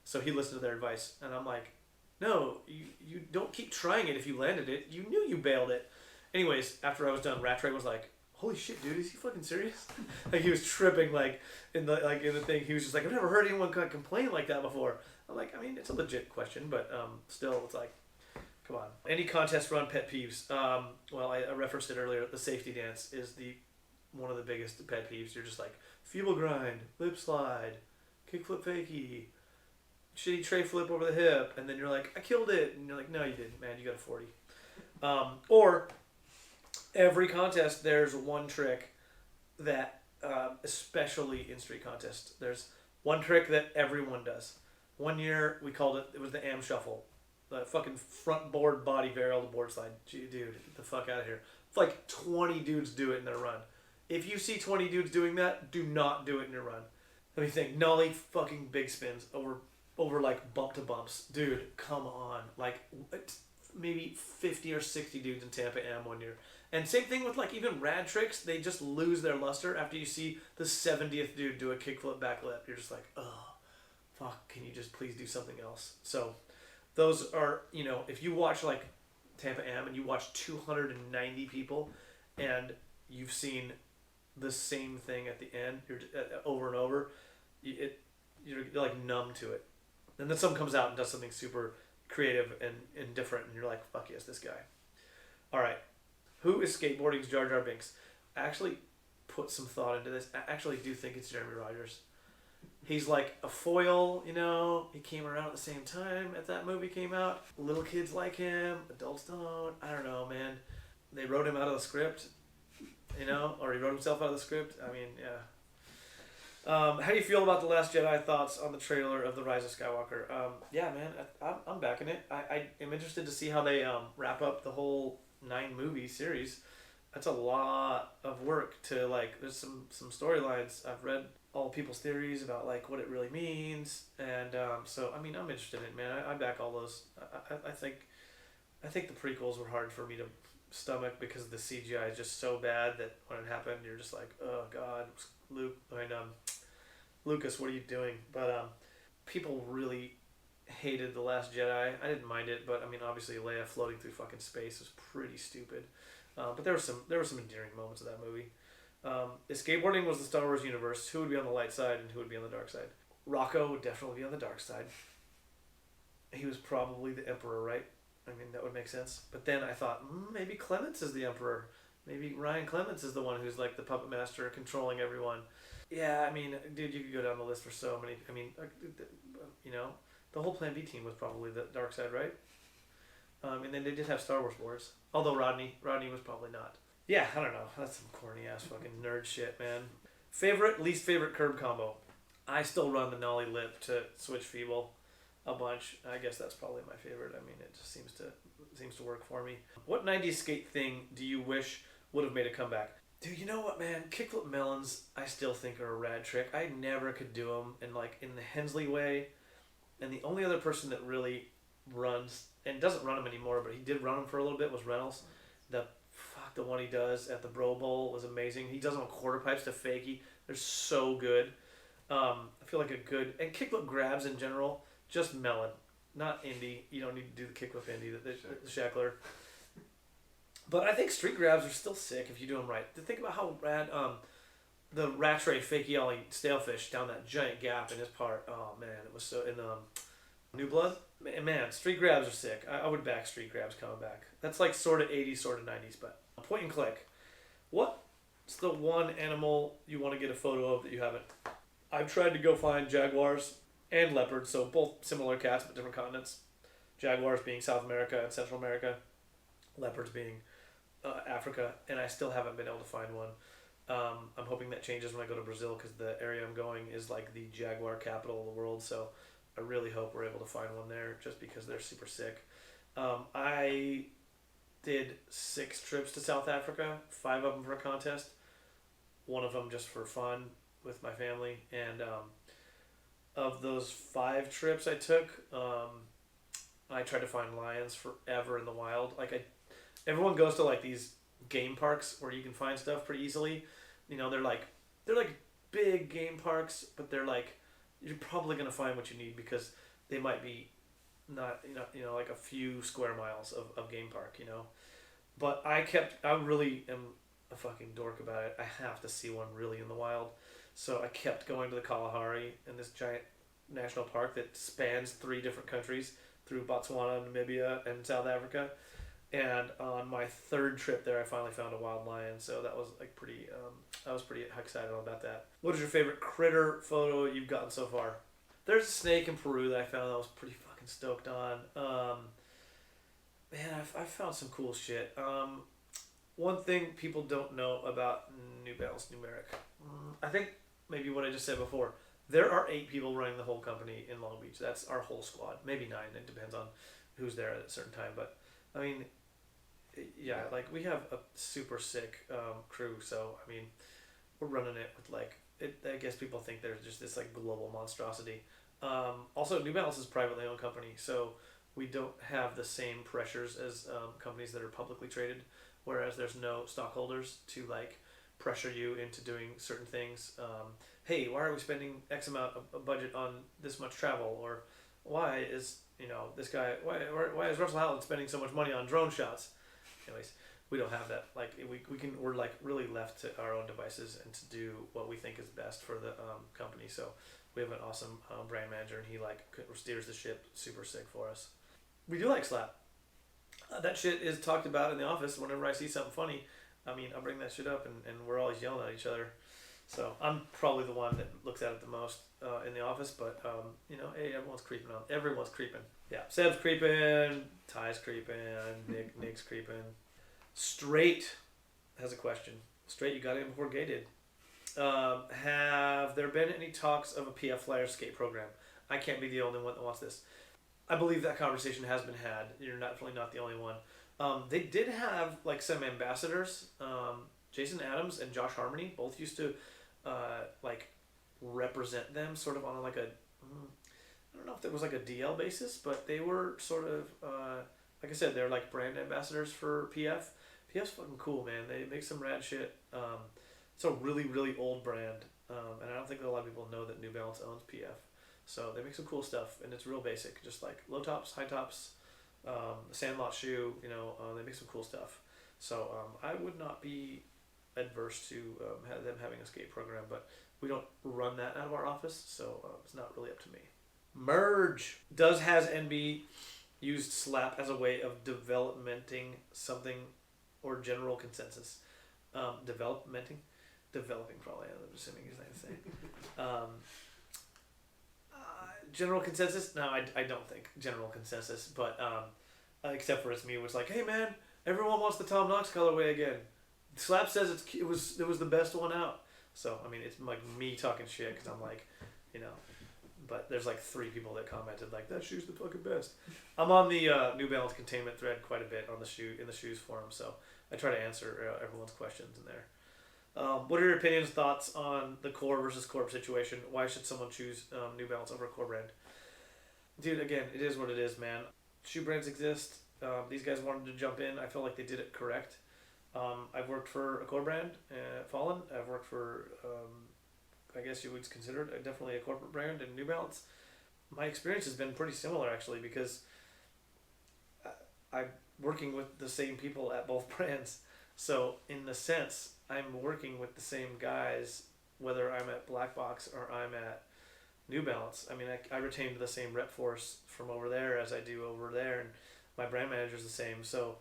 So he listened to their advice. And I'm like, no, you don't keep trying it if you landed it. You knew you bailed it. Anyways, after I was done, Rattray was like, holy shit, dude, is he fucking serious? Like he was tripping in the thing. He was just like, I've never heard anyone complain like that before. I'm like, I mean, it's a legit question, but still, it's like, come on. Any contest run pet peeves? Well, I referenced it earlier. The safety dance is one of the biggest pet peeves. You're just like, feeble grind, lip slide, kickflip fakie, shitty tray flip over the hip, and then you're like, I killed it, and you're like, no, you didn't, man, you got a 40. Or every contest, there's one trick that, especially in street contests, there's one trick that everyone does. One year, we called it was the am shuffle. The fucking front board body varial to board slide. Gee, dude, get the fuck out of here. It's like 20 dudes do it in their run. If you see 20 dudes doing that, do not do it in your run. Let me think. Nollie fucking big spins over like bump to bumps. Dude, come on. Like maybe 50 or 60 dudes in Tampa Am one year. And same thing with like even rad tricks. They just lose their luster after you see the 70th dude do a kickflip back lip. You're just like, oh, fuck, can you just please do something else? So those are, if you watch like Tampa Am and you watch 290 people and you've seen the same thing at the end, you're over and over, you're like numb to it. And then someone comes out and does something super creative and different, and you're like, fuck yes, this guy. All right, who is skateboarding's Jar Jar Binks? I actually put some thought into this. I actually do think it's Jeremy Rogers. He's like a foil, he came around at the same time as that movie came out. Little kids like him, adults don't. I don't know, man. They wrote him out of the script, or he wrote himself out of the script. I mean, yeah. How do you feel about The Last Jedi? Thoughts on the trailer of The Rise of Skywalker? Yeah, man, I'm backing it. I am interested to see how they wrap up the whole 9-movie series. That's a lot of work to there's some storylines. I've read all people's theories about what it really means, and so I mean I'm interested in it, man. I back all those. I think the prequels were hard for me to stomach because the CGI is just so bad that when it happened you're just like, oh god, Lucas, what are you doing? But people really hated The Last Jedi. I didn't mind it, but I mean obviously Leia floating through fucking space was pretty stupid. But there were some endearing moments of that movie. If skateboarding was the Star Wars universe, who would be on the light side and who would be on the dark side? Rocco would definitely be on the dark side. He was probably the Emperor, right? I mean, that would make sense. But then I thought, maybe Clements is the Emperor. Maybe Ryan Clements is the one who's like the puppet master controlling everyone. Yeah, I mean, dude, you could go down the list for so many. I mean, the whole Plan B team was probably the dark side, right? And then they did have Star Wars Wars. Although Rodney was probably not. Yeah, I don't know. That's some corny ass fucking nerd shit, man. Favorite, least favorite curb combo. I still run the nollie lip to switch feeble a bunch. I guess that's probably my favorite. I mean, it just seems to work for me. What 90s skate thing do you wish would have made a comeback? Dude, you know what, man? Kickflip melons, I still think are a rad trick. I never could do them in the Hensley way. And the only other person that really runs, and doesn't run them anymore, but he did run them for a little bit, was Reynolds. The one he does at the Bro Bowl was amazing. He does them on quarter pipes to fakie. They're so good. I feel like a good, and kickflip grabs in general, just melon, not indie. You don't need to do the kickflip indie, the shackler. But I think street grabs are still sick if you do them right. Think about how rad the Rattray fakie ollie stalefish down that giant gap in his part. Oh man, it was so in New Blood. Man, street grabs are sick. I would back street grabs coming back. That's like sort of 80s, sort of 90s, but point and click. What's the one animal you want to get a photo of that you haven't? I've tried to go find jaguars and leopards, so both similar cats but different continents. Jaguars being South America and Central America, leopards being Africa, and I still haven't been able to find one. I'm hoping that changes when I go to Brazil because the area I'm going is like the jaguar capital of the world, so I really hope we're able to find one there just because they're super sick. I did 6 trips to South Africa, 5 of them for a contest, one of them just for fun with my family, and of those 5 trips I took, I tried to find lions forever in the wild. Everyone goes to like these game parks where you can find stuff pretty easily. You know, they're like big game parks, but they're like, you're probably gonna find what you need because they might be not like a few square miles of game park. You know, but I really am a fucking dork about it. I have to see one really in the wild. So I kept going to the Kalahari in this giant national park that spans 3 different countries through Botswana, Namibia, and South Africa. And on my 3rd trip there, I finally found a wild lion. So that was like pretty. I was pretty excited about that. What is your favorite critter photo you've gotten so far? There's a snake in Peru that I found that I was pretty fucking stoked on. Man, I found some cool shit. One thing people don't know about New Balance Numeric, I think maybe what I just said before. There are 8 people running the whole company in Long Beach. That's our whole squad. Maybe 9. It depends on who's there at a certain time. But I mean, yeah, like we have a super sick crew. So I mean, we're running it with like I guess people think there's just this like global monstrosity. Also, New Balance is a privately owned company, so we don't have the same pressures as companies that are publicly traded. Whereas there's no stockholders to like pressure you into doing certain things. Hey, why are we spending X amount of budget on this much travel? Or why is this guy? Why is Russell Howland spending so much money on drone shots? Anyways, we don't have that. Like we're like really left to our own devices and to do what we think is best for the company. So we have an awesome brand manager, and he like steers the ship super sick for us. We do like Slap. That shit is talked about in the office. Whenever I see something funny, I mean, I'll bring that shit up, and we're always yelling at each other. So I'm probably the one that looks at it the most in the office. But hey, everyone's creeping on. Everyone's creeping. Yeah, Seb's creeping. Ty's creeping. Nick's creeping. Straight has a question. Straight, you got in before Gay did. Have there been any talks of a PF Flyer skate program? I can't be the only one that wants this. I believe that conversation has been had. You're definitely not the only one. They did have like some ambassadors. Jason Adams and Josh Harmony both used to like represent them sort of on like a I don't know if it was like a DL basis, but they were sort of like I said, they're like brand ambassadors for PF. PF's fucking cool, man. They make some rad shit. It's a really, really old brand, and I don't think that a lot of people know that New Balance owns PF. So they make some cool stuff, and it's real basic, just like low tops, high tops, Sandlot shoe. They make some cool stuff. So I would not be adverse to them having a skate program, but we don't run that out of our office, so it's not really up to me. Merge. Has NB used Slap as a way of developing something or general consensus? Developing probably. I'm assuming he's not saying. General consensus? No, I don't think general consensus, but except for it's me, which like, hey man, everyone wants the Tom Knox colorway again. Slap says it was the best one out. So I mean, it's like me talking shit because I'm like, but there's like 3 people that commented like that shoe's the fucking best. I'm on the New Balance containment thread quite a bit on the shoes forum, so I try to answer everyone's questions in there. What are your opinions, thoughts on the core versus corp situation? Why should someone choose New Balance over a core brand? Dude, again, it is what it is, man. Shoe brands exist. These guys wanted to jump in. I feel like they did it correct. I've worked for a core brand, Fallen. I've worked for, I guess you would consider it definitely a corporate brand in New Balance. My experience has been pretty similar, actually, because I'm working with the same people at both brands. So, in a sense, I'm working with the same guys, whether I'm at Black Box or I'm at New Balance. I mean, I retained the same rep force from over there as I do over there, and my brand manager's the same. So,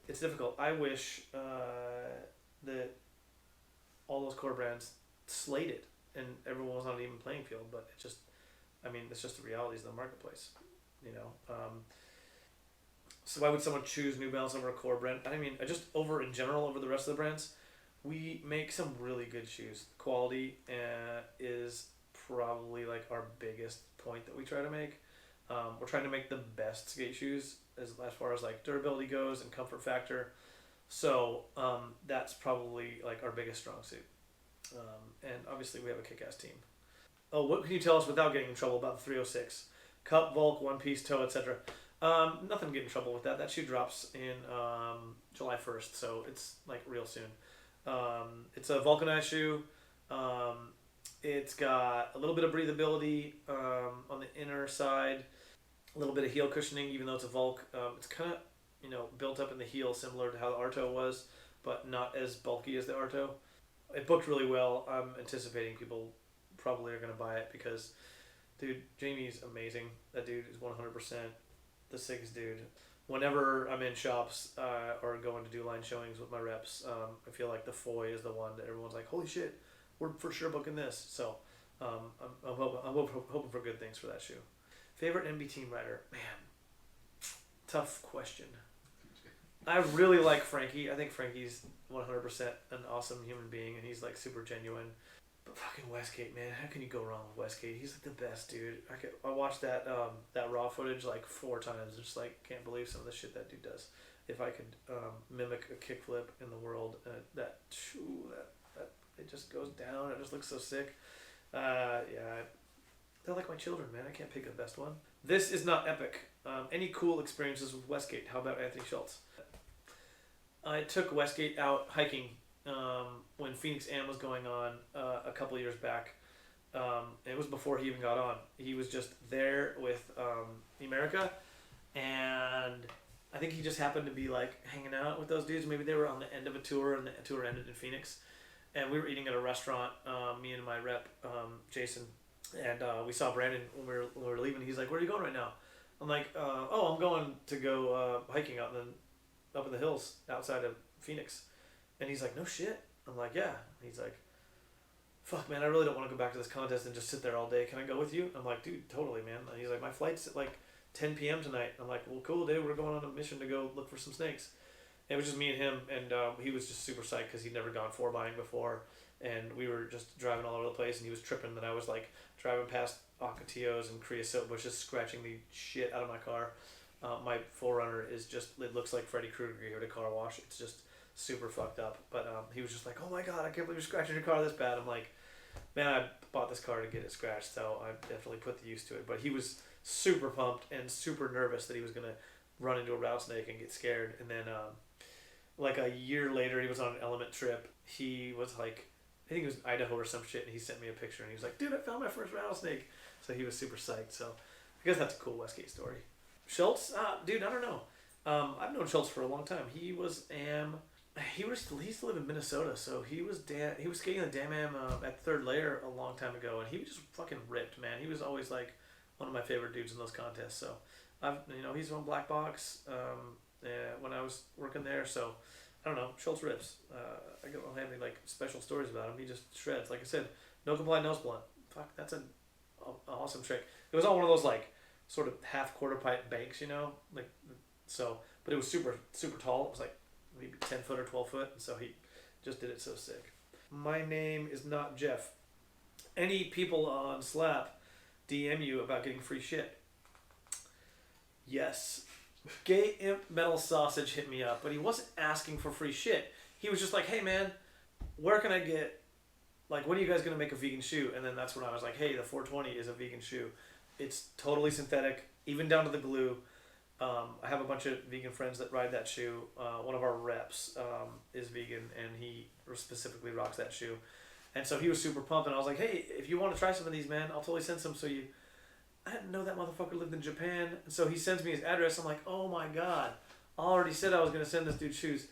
it's difficult. I wish that all those core brands slated and everyone was on an even playing field, but it's just the realities of the marketplace, So why would someone choose New Balance over a core brand? I mean, just over in general, over the rest of the brands, we make some really good shoes. Quality is probably like our biggest point that we try to make. We're trying to make the best skate shoes as far as like durability goes and comfort factor. So that's probably like our biggest strong suit. And obviously we have a kick-ass team. Oh, what can you tell us without getting in trouble about the 306? Cup, Volk, one piece, toe, etc. Nothing to get in trouble with that. That shoe drops in July 1st, so it's like real soon. It's a vulcanized shoe. It's got a little bit of breathability on the inner side, a little bit of heel cushioning, even though it's a Volk. It's kind of, built up in the heel, similar to how the Arto was, but not as bulky as the Arto. It booked really well. I'm anticipating people probably are going to buy it because, dude, Jamie's amazing. That dude is 100% the sickest dude. Whenever I'm in shops or going to do line showings with my reps, I feel like the Foy is the one that everyone's like, holy shit, we're for sure booking this. So I'm hoping for good things for that shoe. Favorite NB team rider? Man, tough question. I really like Frankie. I think Frankie's 100% an awesome human being, and he's like super genuine. But fucking Westgate, man, how can you go wrong with Westgate? He's like the best, dude. I watched that raw footage like 4 times. Just like can't believe some of the shit that dude does. If I could mimic a kickflip in the world, that it just goes down. It just looks so sick. Yeah, they're like my children, man. I can't pick the best one. This is not epic. Any cool experiences with Westgate? How about Anthony Schultz? I took Westgate out hiking when Phoenix Am was going on a couple years back. It was before he even got on. He was just there with America, and I think he just happened to be like hanging out with those dudes. Maybe they were on the end of a tour, and the tour ended in Phoenix. And we were eating at a restaurant, me and my rep, Jason, and we saw Brandon when we were leaving. He's like, "Where are you going right now?" I'm like, "Oh, I'm going to go hiking up in the hills outside of Phoenix." And he's like, "No shit." I'm like, "Yeah." He's like, "Fuck, man, I really don't want to go back to this contest and just sit there all day. Can I go with you?" I'm like, "Dude, totally, man." And he's like, "My flight's at like 10 p.m. tonight." I'm like, "Well, cool, dude. We're going on a mission to go look for some snakes." It was just me and him, and he was just super psyched because he'd never gone 4-buying before, and we were just driving all over the place, and he was tripping that I was like driving past Ocotillos and creosote bushes, scratching the shit out of my car. My Forerunner is just, it looks like Freddy Krueger here at a car wash. It's just super fucked up. But he was just like, "Oh my god, I can't believe you're scratching your car this bad." I'm like, "Man, I bought this car to get it scratched, so I definitely put the use to it." But he was super pumped and super nervous that he was going to run into a rattlesnake and get scared. And then like a year later, he was on an element trip. He was like, I think it was Idaho or some shit, and he sent me a picture, and he was like, "Dude, I found my first rattlesnake." So he was super psyched. So I guess that's a cool Westgate story. Schultz, dude, I don't know. I've known Schultz for a long time. He used to live in Minnesota, so he was skating the Dam Am at Third Layer a long time ago, and he was just fucking ripped, man. He was always like one of my favorite dudes in those contests. So he's on Black Box when I was working there. So I don't know, Schultz rips. I don't have any like special stories about him. He just shreds. Like I said, no comply, nose blunt. Fuck, that's an awesome trick. It was all one of those like sort of half quarter pipe banks, like so. But it was super super tall. It was like maybe 10 foot or 12 foot, and so he just did it so sick. My name is not Jeff. Any people on Slap DM you about getting free shit? Yes. Gay Imp Metal Sausage hit me up, but he wasn't asking for free shit. He was just like, "Hey man, where can I get, like, when are you guys going to make a vegan shoe?" And then that's when I was like, "Hey, the 420 is a vegan shoe. It's totally synthetic, even down to the glue." I have a bunch of vegan friends that ride that shoe. One of our reps is vegan, and he specifically rocks that shoe. And so he was super pumped, and I was like, "Hey, if you want to try some of these, man, I'll totally send some." So I didn't know that motherfucker lived in Japan. And so he sends me his address. I'm like, "Oh my god, I already said I was going to send this dude shoes."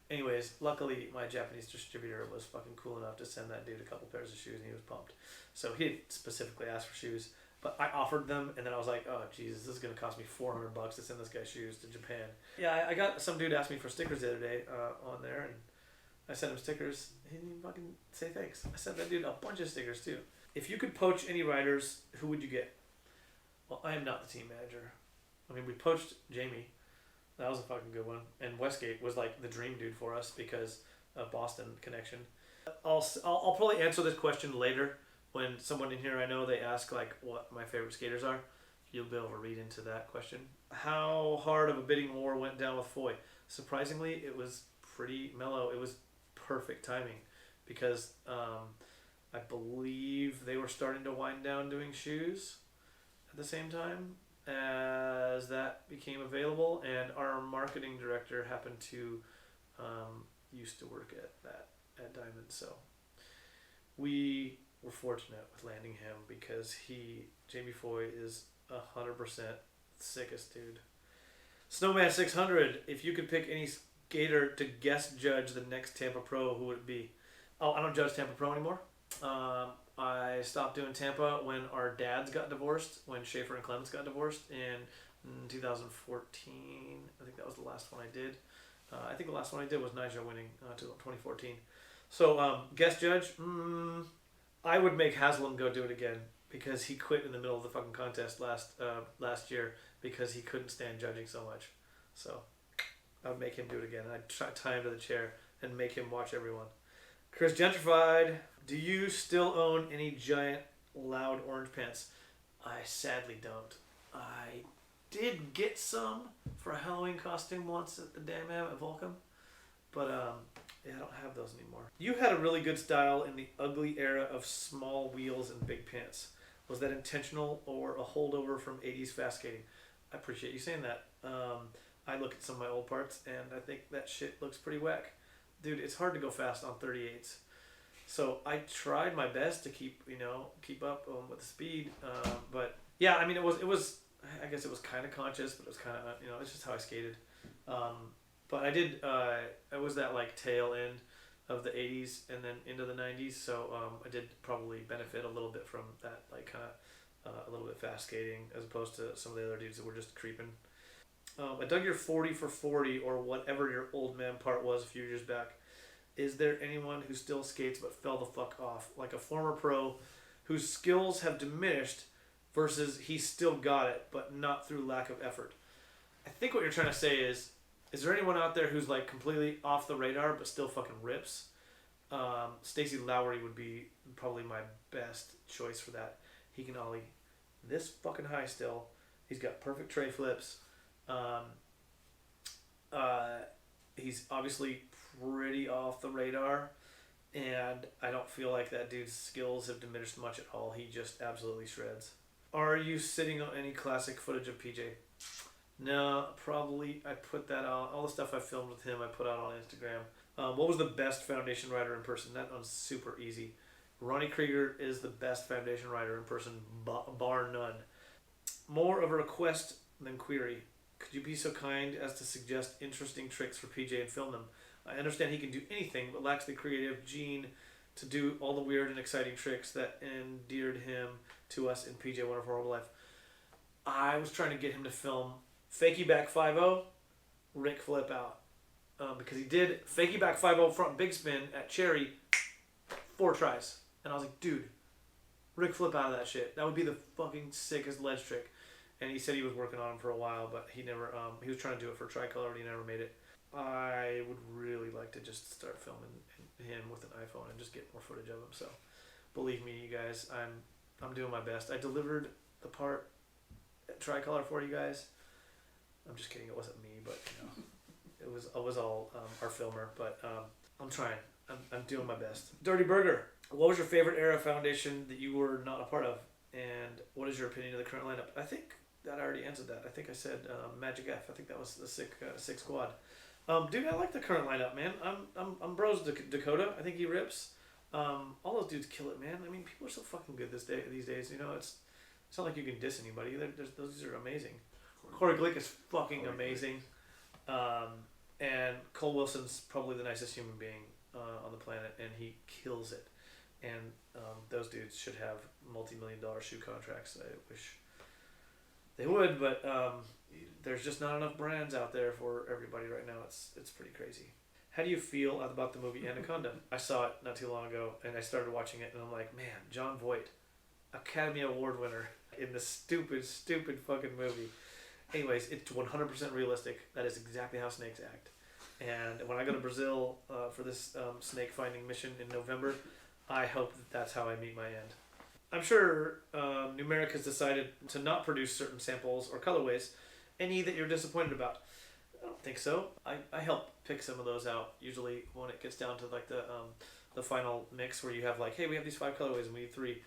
Anyways, luckily my Japanese distributor was fucking cool enough to send that dude a couple pairs of shoes, and he was pumped. So he didn't specifically ask for shoes, but I offered them, and then I was like, "Oh Jesus, this is going to cost me $400 to send this guy shoes to Japan." Yeah, I got some dude asked me for stickers the other day on there, and I sent him stickers. He didn't even fucking say thanks. I sent that dude a bunch of stickers too. If you could poach any riders, who would you get? Well, I am not the team manager. I mean, we poached Jamie. That was a fucking good one. And Westgate was like the dream dude for us because of Boston connection. I'll probably answer this question later when someone in here I know they ask like what my favorite skaters are. You'll be able to read into that question. How hard of a bidding war went down with Foy? Surprisingly, it was pretty mellow. It was perfect timing because I believe they were starting to wind down doing shoes at the same time as that became available, and our marketing director happened to used to work at Diamond, so we were fortunate with landing him because Jamie Foy is 100% sickest dude. Snowman 600, if you could pick any skater to guest judge the next Tampa Pro, who would it be? Oh, I don't judge Tampa Pro anymore. I stopped doing Tampa when our dads got divorced, when Schaefer and Clemens got divorced in 2014. I think that was the last one I did. I think the last one I did was Nigel winning 2014. So, guest judge, I would make Haslam go do it again because he quit in the middle of the fucking contest last year because he couldn't stand judging so much. So, I would make him do it again. I'd tie him to the chair and make him watch everyone. Chris Gentrified, do you still own any giant loud orange pants? I sadly don't. I did get some for a Halloween costume once at the Dam Am at Volcom, but yeah, I don't have those anymore. You had a really good style in the ugly era of small wheels and big pants. Was that intentional or a holdover from 80s fast skating? I appreciate you saying that. I look at some of my old parts and I think that shit looks pretty whack. Dude, it's hard to go fast on 38s. So I tried my best to keep up with the speed. But yeah, I mean, it was, I guess it was kind of conscious, but it was kind of, it's just how I skated. But I did, it was that like tail end of the 80s and then into the 90s. So I did probably benefit a little bit from that, like kind of a little bit fast skating as opposed to some of the other dudes that were just creeping. I dug your 40 for 40 or whatever your old man part was a few years back. Is there anyone who still skates but fell the fuck off? Like a former pro whose skills have diminished versus he still got it but not through lack of effort. I think what you're trying to say is there anyone out there who's like completely off the radar but still fucking rips? Stacey Lowry would be probably my best choice for that. He can ollie this fucking high still. He's got perfect tray flips. He's obviously pretty off the radar, and I don't feel like that dude's skills have diminished much at all. He just absolutely shreds. Are you sitting on any classic footage of PJ? No, probably. I put that on. All the stuff I filmed with him I put out on Instagram. What was the best foundation rider in person? That one's super easy. Ronnie Krieger is the best foundation rider in person, bar none. More of a request than query. Could you be so kind as to suggest interesting tricks for PJ and film them? I understand he can do anything, but lacks the creative gene to do all the weird and exciting tricks that endeared him to us in PJ Wonderful Horrible Life. I was trying to get him to film Fakey Back 5-0, Rick Flip Out. Because he did Fakey Back 5-0 front big spin at Cherry 4 tries. And I was like, dude, Rick Flip Out of that shit. That would be the fucking sickest ledge trick. And he said he was working on him for a while, but he never, he was trying to do it for Tricolor, and he never made it. I would really like to just start filming him with an iPhone and just get more footage of him. So, believe me, you guys, I'm doing my best. I delivered the part at Tricolor for you guys. I'm just kidding, it wasn't me, but it was all our filmer. But I'm trying. I'm doing my best. Dirty Burger. What was your favorite era foundation that you were not a part of, and what is your opinion of the current lineup? I think that I already answered that. I think I said Magic F. I think that was the sick squad. Dude, I like the current lineup, man. I'm bros Dakota. I think he rips. All those dudes kill it, man. I mean, people are so fucking good these days. It's not like you can diss anybody. Those are amazing. Corey Glick is fucking amazing. And Cole Wilson's probably the nicest human being on the planet, and he kills it. And those dudes should have multi-million-dollar shoe contracts. I wish they would, but there's just not enough brands out there for everybody right now. It's pretty crazy. How do you feel about the movie Anaconda? I saw it not too long ago, and I started watching it, and I'm like, man, Jon Voight, Academy Award winner in this stupid fucking movie. Anyways, it's 100% realistic. That is exactly how snakes act. And when I go to Brazil for this snake finding mission in November, I hope that's how I meet my end. I'm sure Numeric has decided to not produce certain samples or colorways. Any that you're disappointed about? I don't think so. I help pick some of those out usually when it gets down to like the the final mix where you have like, hey, we have these 5 colorways and we need 3.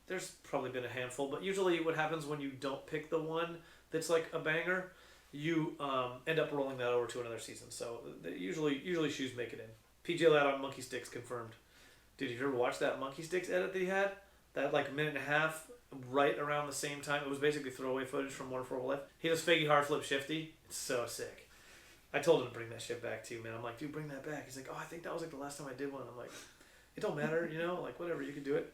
There's probably been a handful, but usually what happens when you don't pick the one that's like a banger, you end up rolling that over to another season. So usually shoes make it in. PJ Ladd on Monkey Sticks confirmed. Dude, you ever watch that Monkey Sticks edit that he had? That like minute and a half, right around the same time. It was basically throwaway footage from Wonderful Life. He does Faggy Hard Flip Shifty. It's so sick. I told him to bring that shit back too, man. I'm like, dude, bring that back. He's like, oh, I think that was like the last time I did one. I'm like, it don't matter, you know, like whatever, you can do it.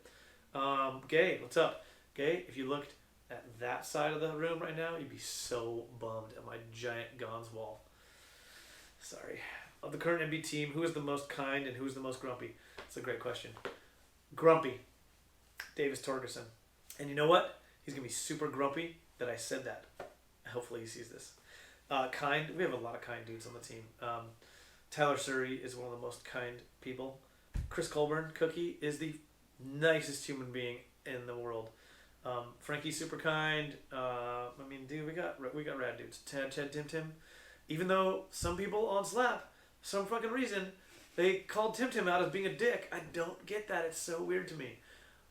Gay, what's up? Gay, if you looked at that side of the room right now, you'd be so bummed at my giant Gons wall. Sorry. Of the current MB team, who is the most kind and who is the most grumpy? It's a great question. Grumpy. Davis Torgerson. And you know what? He's going to be super grumpy that I said that. Hopefully he sees this. Kind. We have a lot of kind dudes on the team. Tyler Surrey is one of the most kind people. Chris Colburn, Cookie, is the nicest human being in the world. Frankie's super kind. I mean, dude, we got rad dudes. Ted, Tim. Even though some people on Slap, some fucking reason, they called Tim out as being a dick. I don't get that. It's so weird to me.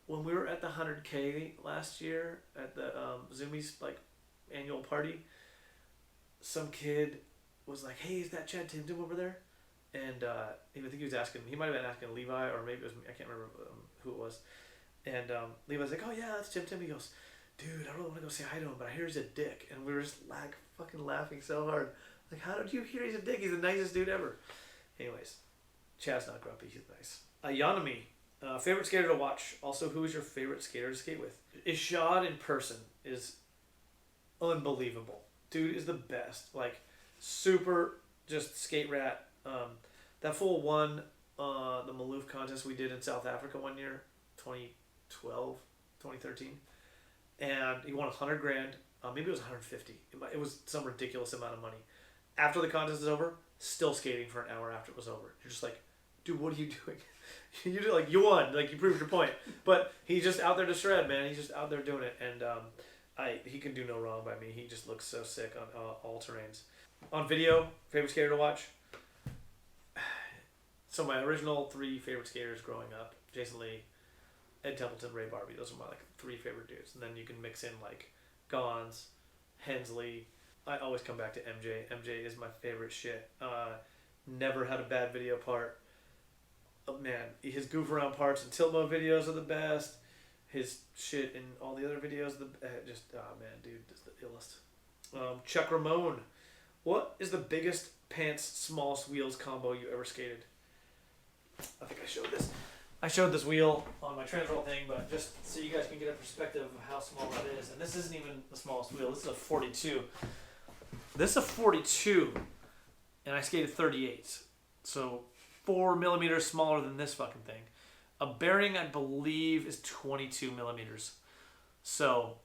When we were at the 100K last year at the Zoomies like annual party, some kid was like, "Hey, is that Chad Tim over there?" And I think he was asking. He might have been asking Levi, or maybe it was me. I can't remember who it was. And Levi's like, "Oh yeah, that's Tim." He goes, "Dude, I really want to go say hi to him, but I hear he's a dick." And we were just like fucking laughing so hard. Like, how did you hear he's a dick? He's the nicest dude ever. Anyways, Chad's not grumpy. He's nice. Yanami, favorite skater to watch. Also, who is your favorite skater to skate with? Ishad in person is unbelievable. Dude is the best. Like, super just skate rat. That fool won the Maloof contest we did in South Africa one year, 2012, 2013. And he won $100 grand. Maybe it was 150. It was some ridiculous amount of money. After the contest is over, still skating for an hour after it was over. You're just like, dude, what are you doing? You do like, you won, like you proved your point. But he's just out there to shred, man. He's just out there doing it, and he can do no wrong by me. He just looks so sick on all terrains. On video, favorite skater to watch. So my original 3 favorite skaters growing up: Jason Lee, Ed Templeton, Ray Barbie. Those are my like 3 favorite dudes, and then you can mix in like Gons, Hensley. I always come back to MJ. MJ is my favorite shit. Never had a bad video part. Oh, man, his goof around parts and tilt mode videos are the best. His shit in all the other videos, man, dude, is the illest. Chuck Ramone, what is the biggest pants smallest wheels combo you ever skated? I think I showed this. I showed this wheel on my transroll thing, but just so you guys can get a perspective of how small that is. And this isn't even the smallest wheel. This is a 42. This is a 42, and I skated 38. So 4 millimeters smaller than this fucking thing. A bearing, I believe, is 22 millimeters. So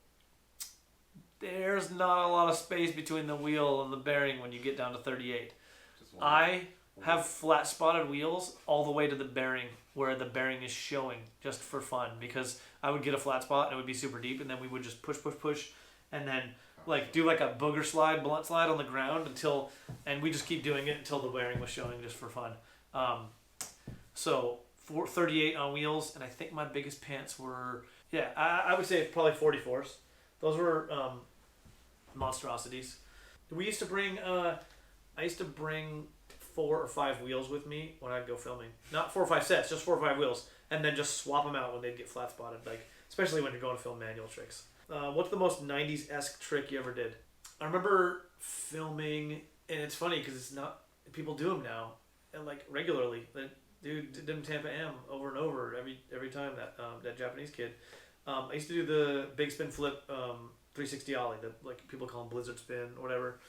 there's not a lot of space between the wheel and the bearing when you get down to 38. I have flat spotted wheels all the way to the bearing where the bearing is showing just for fun, because I would get a flat spot and it would be super deep, and then we would just push, and then like do like a booger slide, blunt slide on the ground and we just keep doing it until the bearing was showing just for fun. So 38 on wheels, and I think my biggest pants were, I would say probably 44s. Those were monstrosities. I used to bring 4 or 5 wheels with me when I'd go filming. Not 4 or 5 sets, just 4 or 5 wheels, and then just swap them out when they'd get flat spotted. Like, especially when you're going to film manual tricks. What's the most 90s-esque trick you ever did? I remember filming, and it's funny because it's not, people do them now, and like regularly. That dude did them Tampa Am over and over every time, that Japanese kid. I used to do the big spin flip 360 ollie, that like people call them blizzard spin or whatever.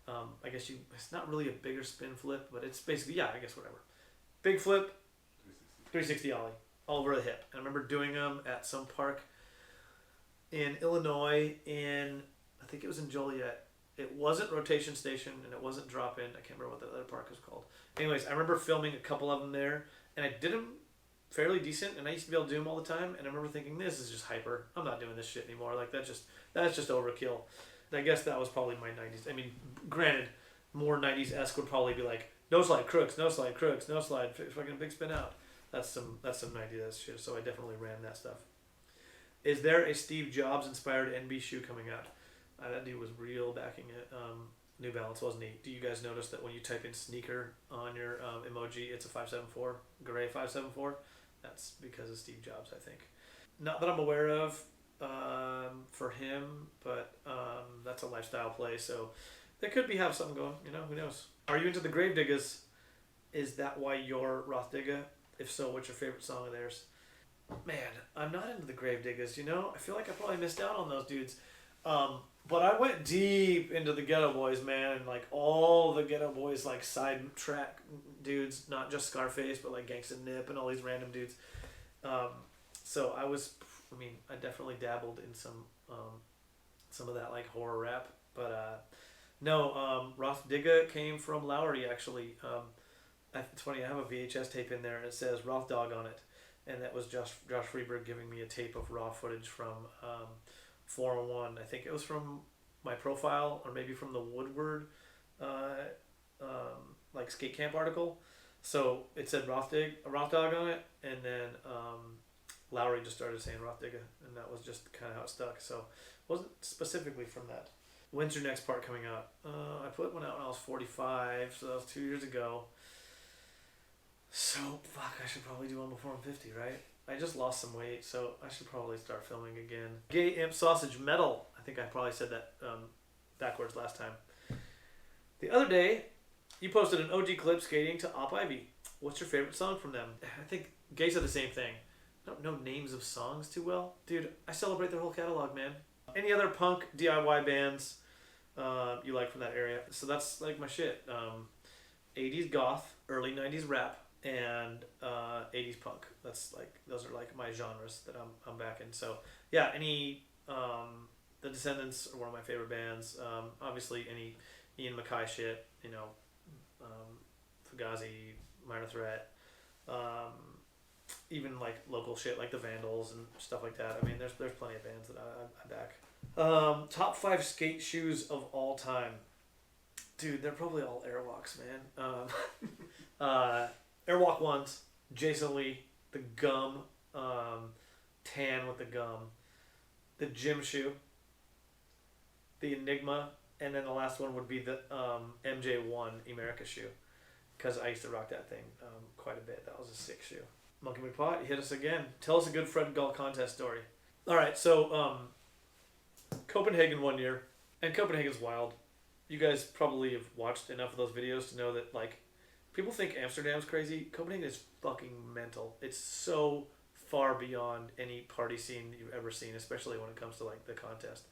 I guess it's not really a bigger spin flip, but it's basically, I guess whatever. Big flip, 360 ollie, all over the hip. And I remember doing them at some park in Illinois, I think it was in Joliet. It wasn't Rotation Station, and it wasn't Drop In. I can't remember what the other park was called. Anyways, I remember filming a couple of them there, and I did them fairly decent, and I used to be able to do them all the time, and I remember thinking, this is just hyper. I'm not doing this shit anymore. Like, that's just overkill. I guess that was probably my 90s. I mean, granted, more 90s-esque would probably be like No slide crooks, no slide crooks, no slide, fucking big spin out. That's some 90s shit. So I definitely ran that stuff. Is there a Steve Jobs inspired NB shoe coming out? That dude was real backing it. New Balance, wasn't he? Do you guys notice that when you type in sneaker on your emoji, it's a 574, gray 574? That's because of Steve Jobs, I think. Not that I'm aware of for him, but that's a lifestyle play, so they could have something going. Who knows? Are you into the Gravediggas? Is that why you're Rothdigga? If so, what's your favorite song of theirs? Man, I'm not into the Gravediggas. I feel like I probably missed out on those dudes. But I went deep into the Ghetto Boys, man, and like all the Ghetto Boys, like side track dudes, not just Scarface, but like Gangsta Nip and all these random dudes. So I definitely dabbled in some of that like horror rap, but no, Rothdigga came from Lowry actually. It's funny, I have a VHS tape in there and it says Rothdog on it, and that was Josh Freeberg giving me a tape of raw footage from 401. I think it was from my profile or maybe from the Woodward like skate camp article. So it said Rothdog on it, and then Lowry just started saying Rothdigga, and that was just kind of how it stuck. So it wasn't specifically from that. When's your next part coming out? I put one out when I was 45, so that was 2 years ago. So, fuck, I should probably do one before I'm 50, right? I just lost some weight, so I should probably start filming again. Gay Imp Sausage Metal. I think I probably said that backwards last time. The other day, you posted an OG clip skating to Op Ivy. What's your favorite song from them? I think Gay said the same thing. I don't know names of songs too well. Dude, I celebrate their whole catalog, man. Any other punk DIY bands you like from that area? So that's like my shit. 80s goth, early 90s rap, and 80s punk. Those are like my genres that I'm back in. So yeah, any the Descendants are one of my favorite bands. Obviously any Ian MacKaye shit, Fugazi, Minor Threat, even like local shit like the Vandals and stuff like that. I mean, there's plenty of bands that I back. Top 5 skate shoes of all time. Dude, they're probably all Airwalks, man. Airwalk 1s, Jason Lee, the Gum, tan with the Gum, the gym shoe, the Enigma, and then the last one would be the MJ1 America shoe, because I used to rock that thing quite a bit. That was a sick shoe. Monkey McPot, hit us again. Tell us a good Fred Gull contest story. All right, so Copenhagen one year, and Copenhagen's wild. You guys probably have watched enough of those videos to know that like people think Amsterdam's crazy. Copenhagen is fucking mental. It's so far beyond any party scene you've ever seen, especially when it comes to like the contest.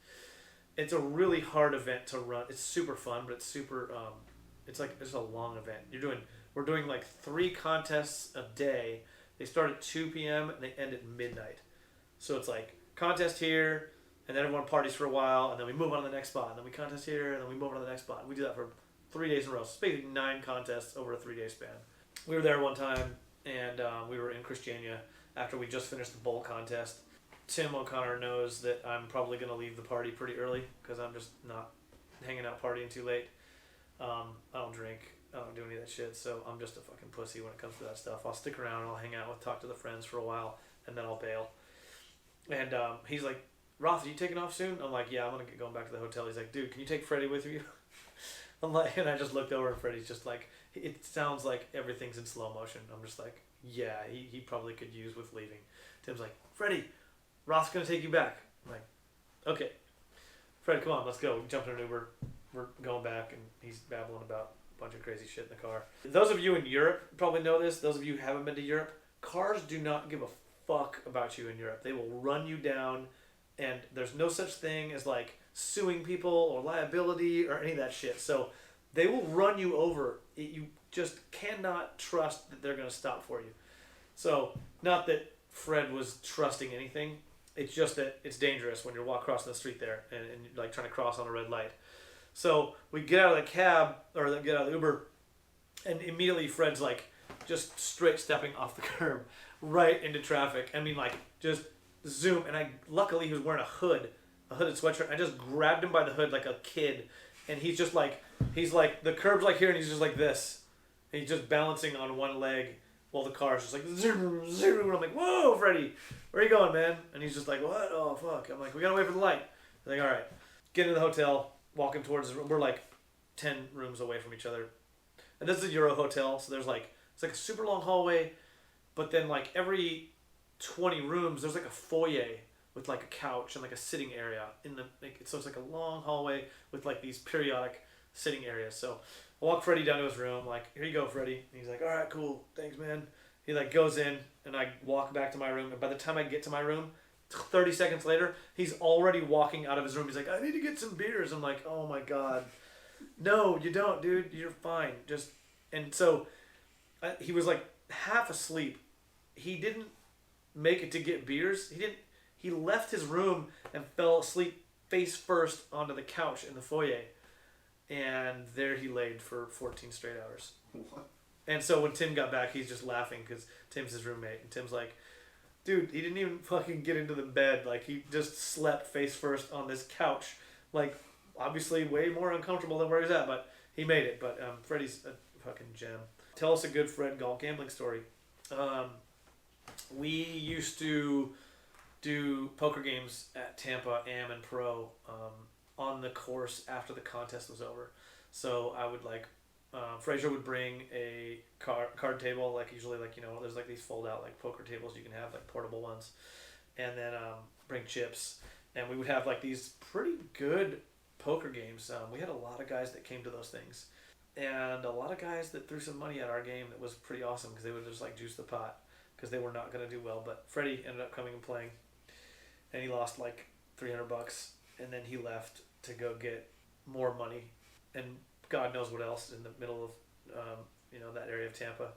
It's a really hard event to run. It's super fun, but it's super it's a long event. We're doing like 3 contests a day. They start at 2 p.m. and they end at midnight. So it's like contest here, and then everyone parties for a while, and then we move on to the next spot, and then we contest here, and then we move on to the next spot. We do that for 3 days in a row. So it's basically 9 contests over a 3-day span. We were there one time, and we were in Christiania after we just finished the bowl contest. Tim O'Connor knows that I'm probably going to leave the party pretty early because I'm just not hanging out partying too late. I don't drink. I don't do any of that shit, so I'm just a fucking pussy when it comes to that stuff. I'll stick around and I'll hang out talk to the friends for a while, and then I'll bail. And he's like, Roth, are you taking off soon? I'm like, yeah, I'm going back to the hotel. He's like, dude, can you take Freddie with you? I'm like, and I just looked over and Freddie's just like, it sounds like everything's in slow motion. I'm just like, yeah, he probably could use with leaving. Tim's like, Freddie, Roth's going to take you back. I'm like, okay. Fred, come on, let's go. We jump in an Uber. We're going back, and he's babbling about a bunch of crazy shit in the car. Those of you in Europe probably know this. Those of you who haven't been to Europe, cars do not give a fuck about you in Europe. They will run you down, and there's no such thing as like suing people or liability or any of that shit. So they will run you over. You just cannot trust that they're going to stop for you. So not that Fred was trusting anything. It's just that it's dangerous when you're crossing the street there and you're like trying to cross on a red light. So we get out of the cab or get out of the Uber, and immediately Fred's like just straight stepping off the curb right into traffic. I mean, like just zoom. And luckily he was wearing a hooded sweatshirt. I just grabbed him by the hood like a kid, and he's like the curb's like here, and he's just like this, and he's just balancing on one leg while the car's just like zoom, zoom. And I'm like, whoa, Freddie, where are you going, man? And he's just like, what? Oh, fuck. I'm like, we gotta wait for the light. I'm like, all right. Get into the hotel, walking towards the room. We're like 10 rooms away from each other. And this is a Euro hotel, so there's like, it's like a super long hallway, but then like every 20 rooms, there's like a foyer with like a couch and like a sitting area in the, like, so it's like a long hallway with like these periodic sitting areas. So I walk Freddie down to his room, like, here you go, Freddie. And he's like, all right, cool, thanks, man. He like goes in, and I walk back to my room, and by the time I get to my room, 30 seconds later, he's already walking out of his room. He's like, I need to get some beers. I'm like, oh my God. No, you don't, dude. You're fine. Just, and so he was like half asleep. He didn't make it to get beers. He left his room and fell asleep face first onto the couch in the foyer. And there he laid for 14 straight hours. What? And so when Tim got back, he's just laughing because Tim's his roommate. And Tim's like, dude, he didn't even fucking get into the bed. Like, he just slept face first on this couch. Like, obviously way more uncomfortable than where he's at, but he made it. But Freddie's a fucking gem. Tell us a good Fred golf gambling story. We used to do poker games at Tampa Am and Pro on the course after the contest was over. So I would like, Fraser would bring a card table, like usually like, you know, there's like these fold out like poker tables you can have, like portable ones, and then bring chips, and we would have like these pretty good poker games. We had a lot of guys that came to those things, and a lot of guys that threw some money at our game that was pretty awesome because they would just like juice the pot because they were not going to do well. But Freddie ended up coming and playing, and he lost like $300, and then he left to go get more money and God knows what else in the middle of you know, that area of Tampa.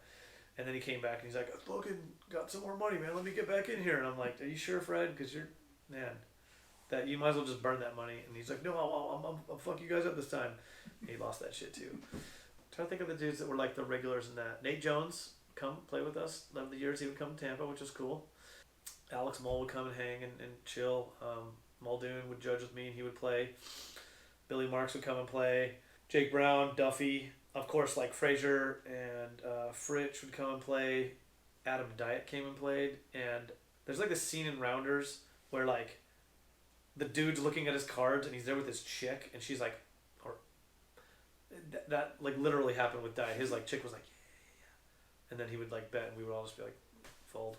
And then he came back and he's like, I fucking got some more money, man. Let me get back in here. And I'm like, are you sure, Fred? Because you're, man, that you might as well just burn that money. And he's like, no, I'll fuck you guys up this time. And he lost that shit too. I'm trying to think of the dudes that were like the regulars in that. Nate Jones, come play with us. 11 the years he would come to Tampa, which was cool. Alex Moll would come and hang and chill. Muldoon would judge with me and he would play. Billy Marks would come and play. Jake Brown, Duffy, of course, like Frazier and Fritch would come and play. Adam Diet came and played. And there's like this scene in Rounders where like the dude's looking at his cards and he's there with his chick and she's like, or that like literally happened with Diet. His like chick was like, yeah. And then he would like bet and we would all just be like, fold.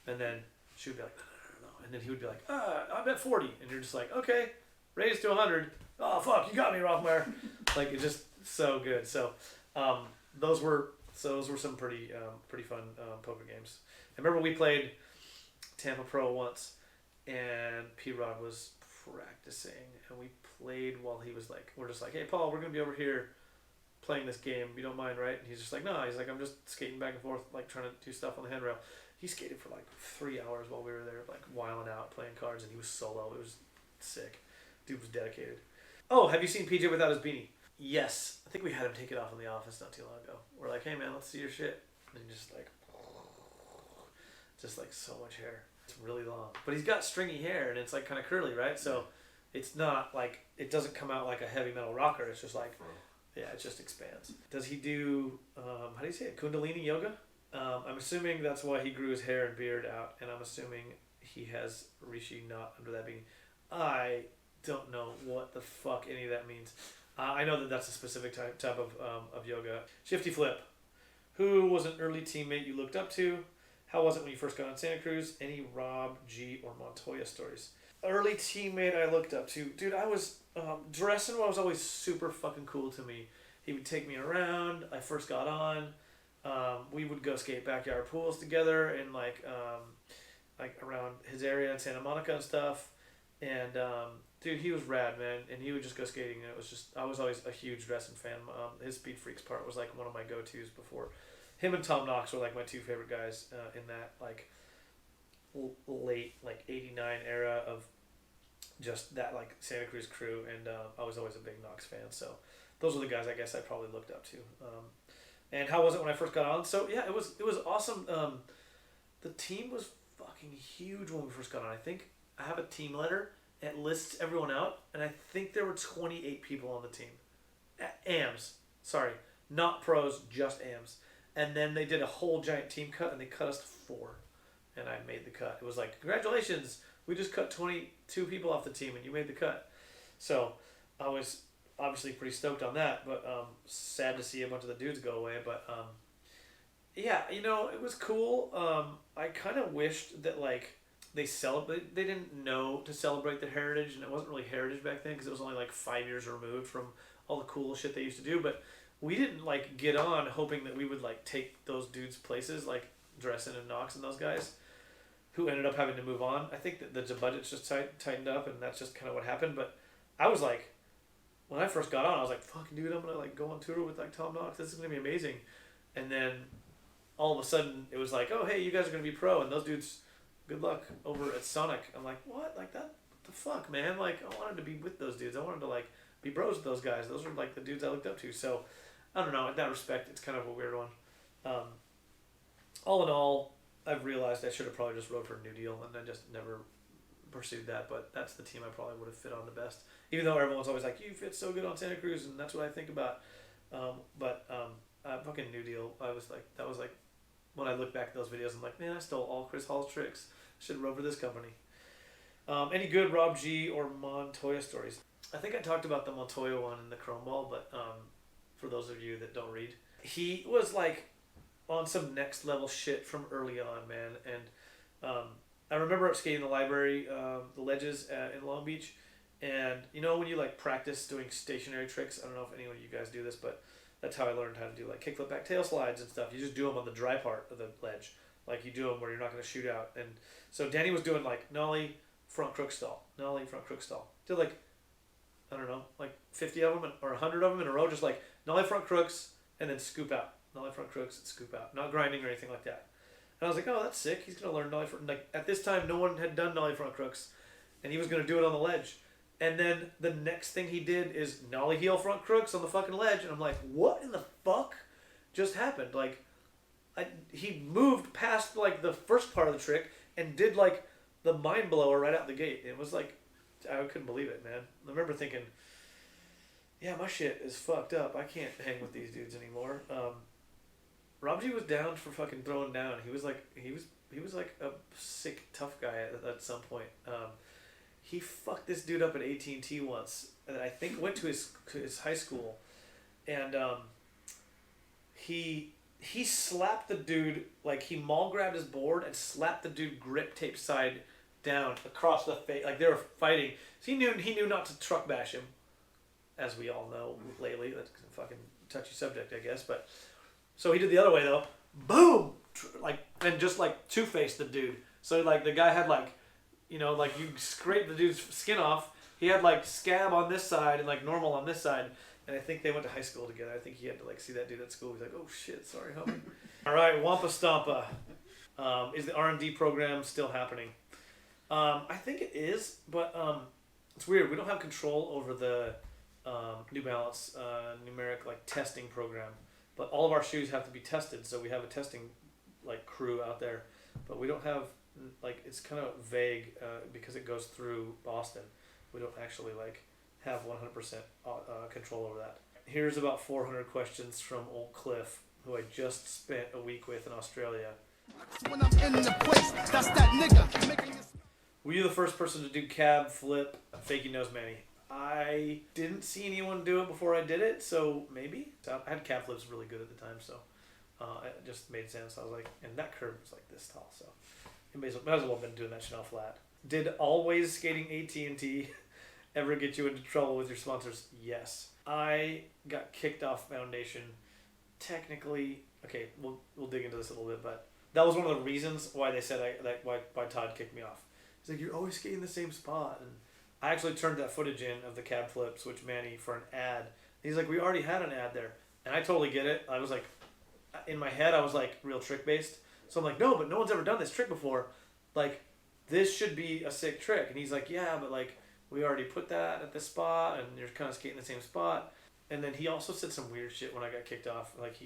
And then she would be like, no. And then he would be like, I bet 40. And you're just like, okay, raise to 100. Oh, fuck, you got me, Rothmeyer. Like, it's just so good. So, those were some pretty fun poker games. I remember we played Tampa Pro once, and P-Rod was practicing, and we played while he was like, we're just like, hey, Paul, we're going to be over here playing this game. You don't mind, right? And he's just like, no. He's like, I'm just skating back and forth, like, trying to do stuff on the handrail. He skated for like 3 hours while we were there, like, whiling out, playing cards, and he was solo. It was sick. Dude was dedicated. Oh, have you seen PJ without his beanie? Yes. I think we had him take it off in the office not too long ago. We're like, hey man, let's see your shit. And he just like so much hair. It's really long. But he's got stringy hair and it's like kind of curly, right? So it's not like, it doesn't come out like a heavy metal rocker. It's just like, yeah, it just expands. Does he do, how do you say it? Kundalini yoga? I'm assuming that's why he grew his hair and beard out. And I'm assuming he has Rishi not under that beanie. I don't know what the fuck any of that means. I know that that's a specific type of yoga. Shifty Flip. Who was an early teammate you looked up to? How was it when you first got on Santa Cruz? Any Rob, G, or Montoya stories? Early teammate I looked up to. Dude, I was... Dressen was always super fucking cool to me. He would take me around. I first got on. We would go skate backyard pools together in like around his area in Santa Monica and stuff. And... dude, he was rad, man, and he would just go skating, and it was just, I was always a huge Dressen fan. His Speed Freaks part was like one of my go-tos before. Him and Tom Knox were like my two favorite guys in that like late like 89 era of just that like Santa Cruz crew, and I was always a big Knox fan, so those are the guys I guess I probably looked up to. And how was it when I first got on? So yeah, it was awesome. The team was fucking huge when we first got on. I think I have a team letter. It lists everyone out, and I think there were 28 people on the team. AMS. Sorry. not pros, just AMs. And then they did a whole giant team cut, and they cut us to 4. And I made the cut. It was like, congratulations, we just cut 22 people off the team, and you made the cut. So I was obviously pretty stoked on that, but sad to see a bunch of the dudes go away. But yeah, you know, it was cool. I kind of wished that like they didn't know to celebrate their heritage, and it wasn't really heritage back then because it was only like 5 years removed from all the cool shit they used to do. But we didn't like get on hoping that we would like take those dudes' places, like Dressen and Knox and those guys, who ended up having to move on. I think that the budget's just tightened up, and that's just kind of what happened. But I was like, when I first got on, I was like, fucking dude, I'm gonna like go on tour with like Tom Knox. This is gonna be amazing. And then all of a sudden it was like, oh hey, you guys are gonna be pro, and those dudes, good luck over at Sonic. I'm like, what? Like that? What the fuck, man? Like I wanted to be with those dudes. I wanted to like be bros with those guys. Those were like the dudes I looked up to. So I don't know. In that respect, it's kind of a weird one. All in all, I've realized I should have probably just rode for a New Deal, and I just never pursued that. But that's the team I probably would have fit on the best. Even though everyone's always like, you fit so good on Santa Cruz, and that's what I think about. Fucking New Deal. That was like, when I look back at those videos, I'm like, man, I stole all Chris Hall's tricks. I should have rode for this company. Any good Rob G or Montoya stories? I think I talked about the Montoya one in the Chrome Ball, but for those of you that don't read, he was like on some next level shit from early on, man. And I remember skating the library, the ledges in Long Beach, and you know when you like practice doing stationary tricks, I don't know if anyone of you guys do this, but that's how I learned how to do like kickflip back tail slides and stuff. You just do them on the dry part of the ledge, like you do them where you're not going to shoot out. And so Danny was doing like nollie, front crook stall, nollie, front crook stall. Did like, I don't know, like 50 of them or 100 of them in a row, just like nollie front crooks and then scoop out. Nollie front crooks and scoop out. Not grinding or anything like that. And I was like, oh, that's sick. He's going to learn nollie front. Like at this time, no one had done nollie front crooks, and he was going to do it on the ledge. And then the next thing he did is nollie heel front crooks on the fucking ledge. And I'm like, what in the fuck just happened? Like, he moved past like the first part of the trick and did like the mind blower right out the gate. It was like, I couldn't believe it, man. I remember thinking, yeah, my shit is fucked up. I can't hang with these dudes anymore. Rob G was down for fucking throwing down. He was like a sick tough guy at some point. He fucked this dude up at AT&T once, and I think went to his high school, and he slapped the dude, like he maul grabbed his board and slapped the dude grip tape side down across the face, like they were fighting. So he knew not to truck bash him, as we all know lately. That's a fucking touchy subject, I guess. But so he did the other way though, boom, like, and just like two-faced the dude. So like the guy had like, you know, like you scrape the dude's skin off. He had like scab on this side and like normal on this side. And I think they went to high school together. I think he had to like see that dude at school. He's like, oh shit, sorry, homie. All right, Wampa Stampa. Is the R&D program still happening? I think it is, but it's weird. We don't have control over the New Balance numeric like testing program. But all of our shoes have to be tested, so we have a testing like crew out there. But we don't have, like, it's kind of vague because it goes through Boston. We don't actually like have 100% control over that. Here's about 400 questions from old Cliff, who I just spent a week with in Australia. When I'm in the place, that's that nigga. Were you the first person to do cab, flip, fakie nose Manny? I didn't see anyone do it before I did it, so maybe. I had cab flips really good at the time, so it just made sense. I was like, and that curve was like this tall, so it might as well have been doing that Chanel flat. Did always skating AT&T ever get you into trouble with your sponsors? Yes. I got kicked off Foundation. Technically, okay, we'll dig into this a little bit, but that was one of the reasons why they said why Todd kicked me off. He's like, you're always skating the same spot, and I actually turned that footage in of the cab flip switch Manny for an ad. He's like, we already had an ad there, and I totally get it. I was like, in my head, I was like real trick based, so I'm like, no, but no one's ever done this trick before. Like, this should be a sick trick, and he's like, yeah, but like, we already put that at this spot, and you're kind of skating the same spot. And then he also said some weird shit when I got kicked off. Like,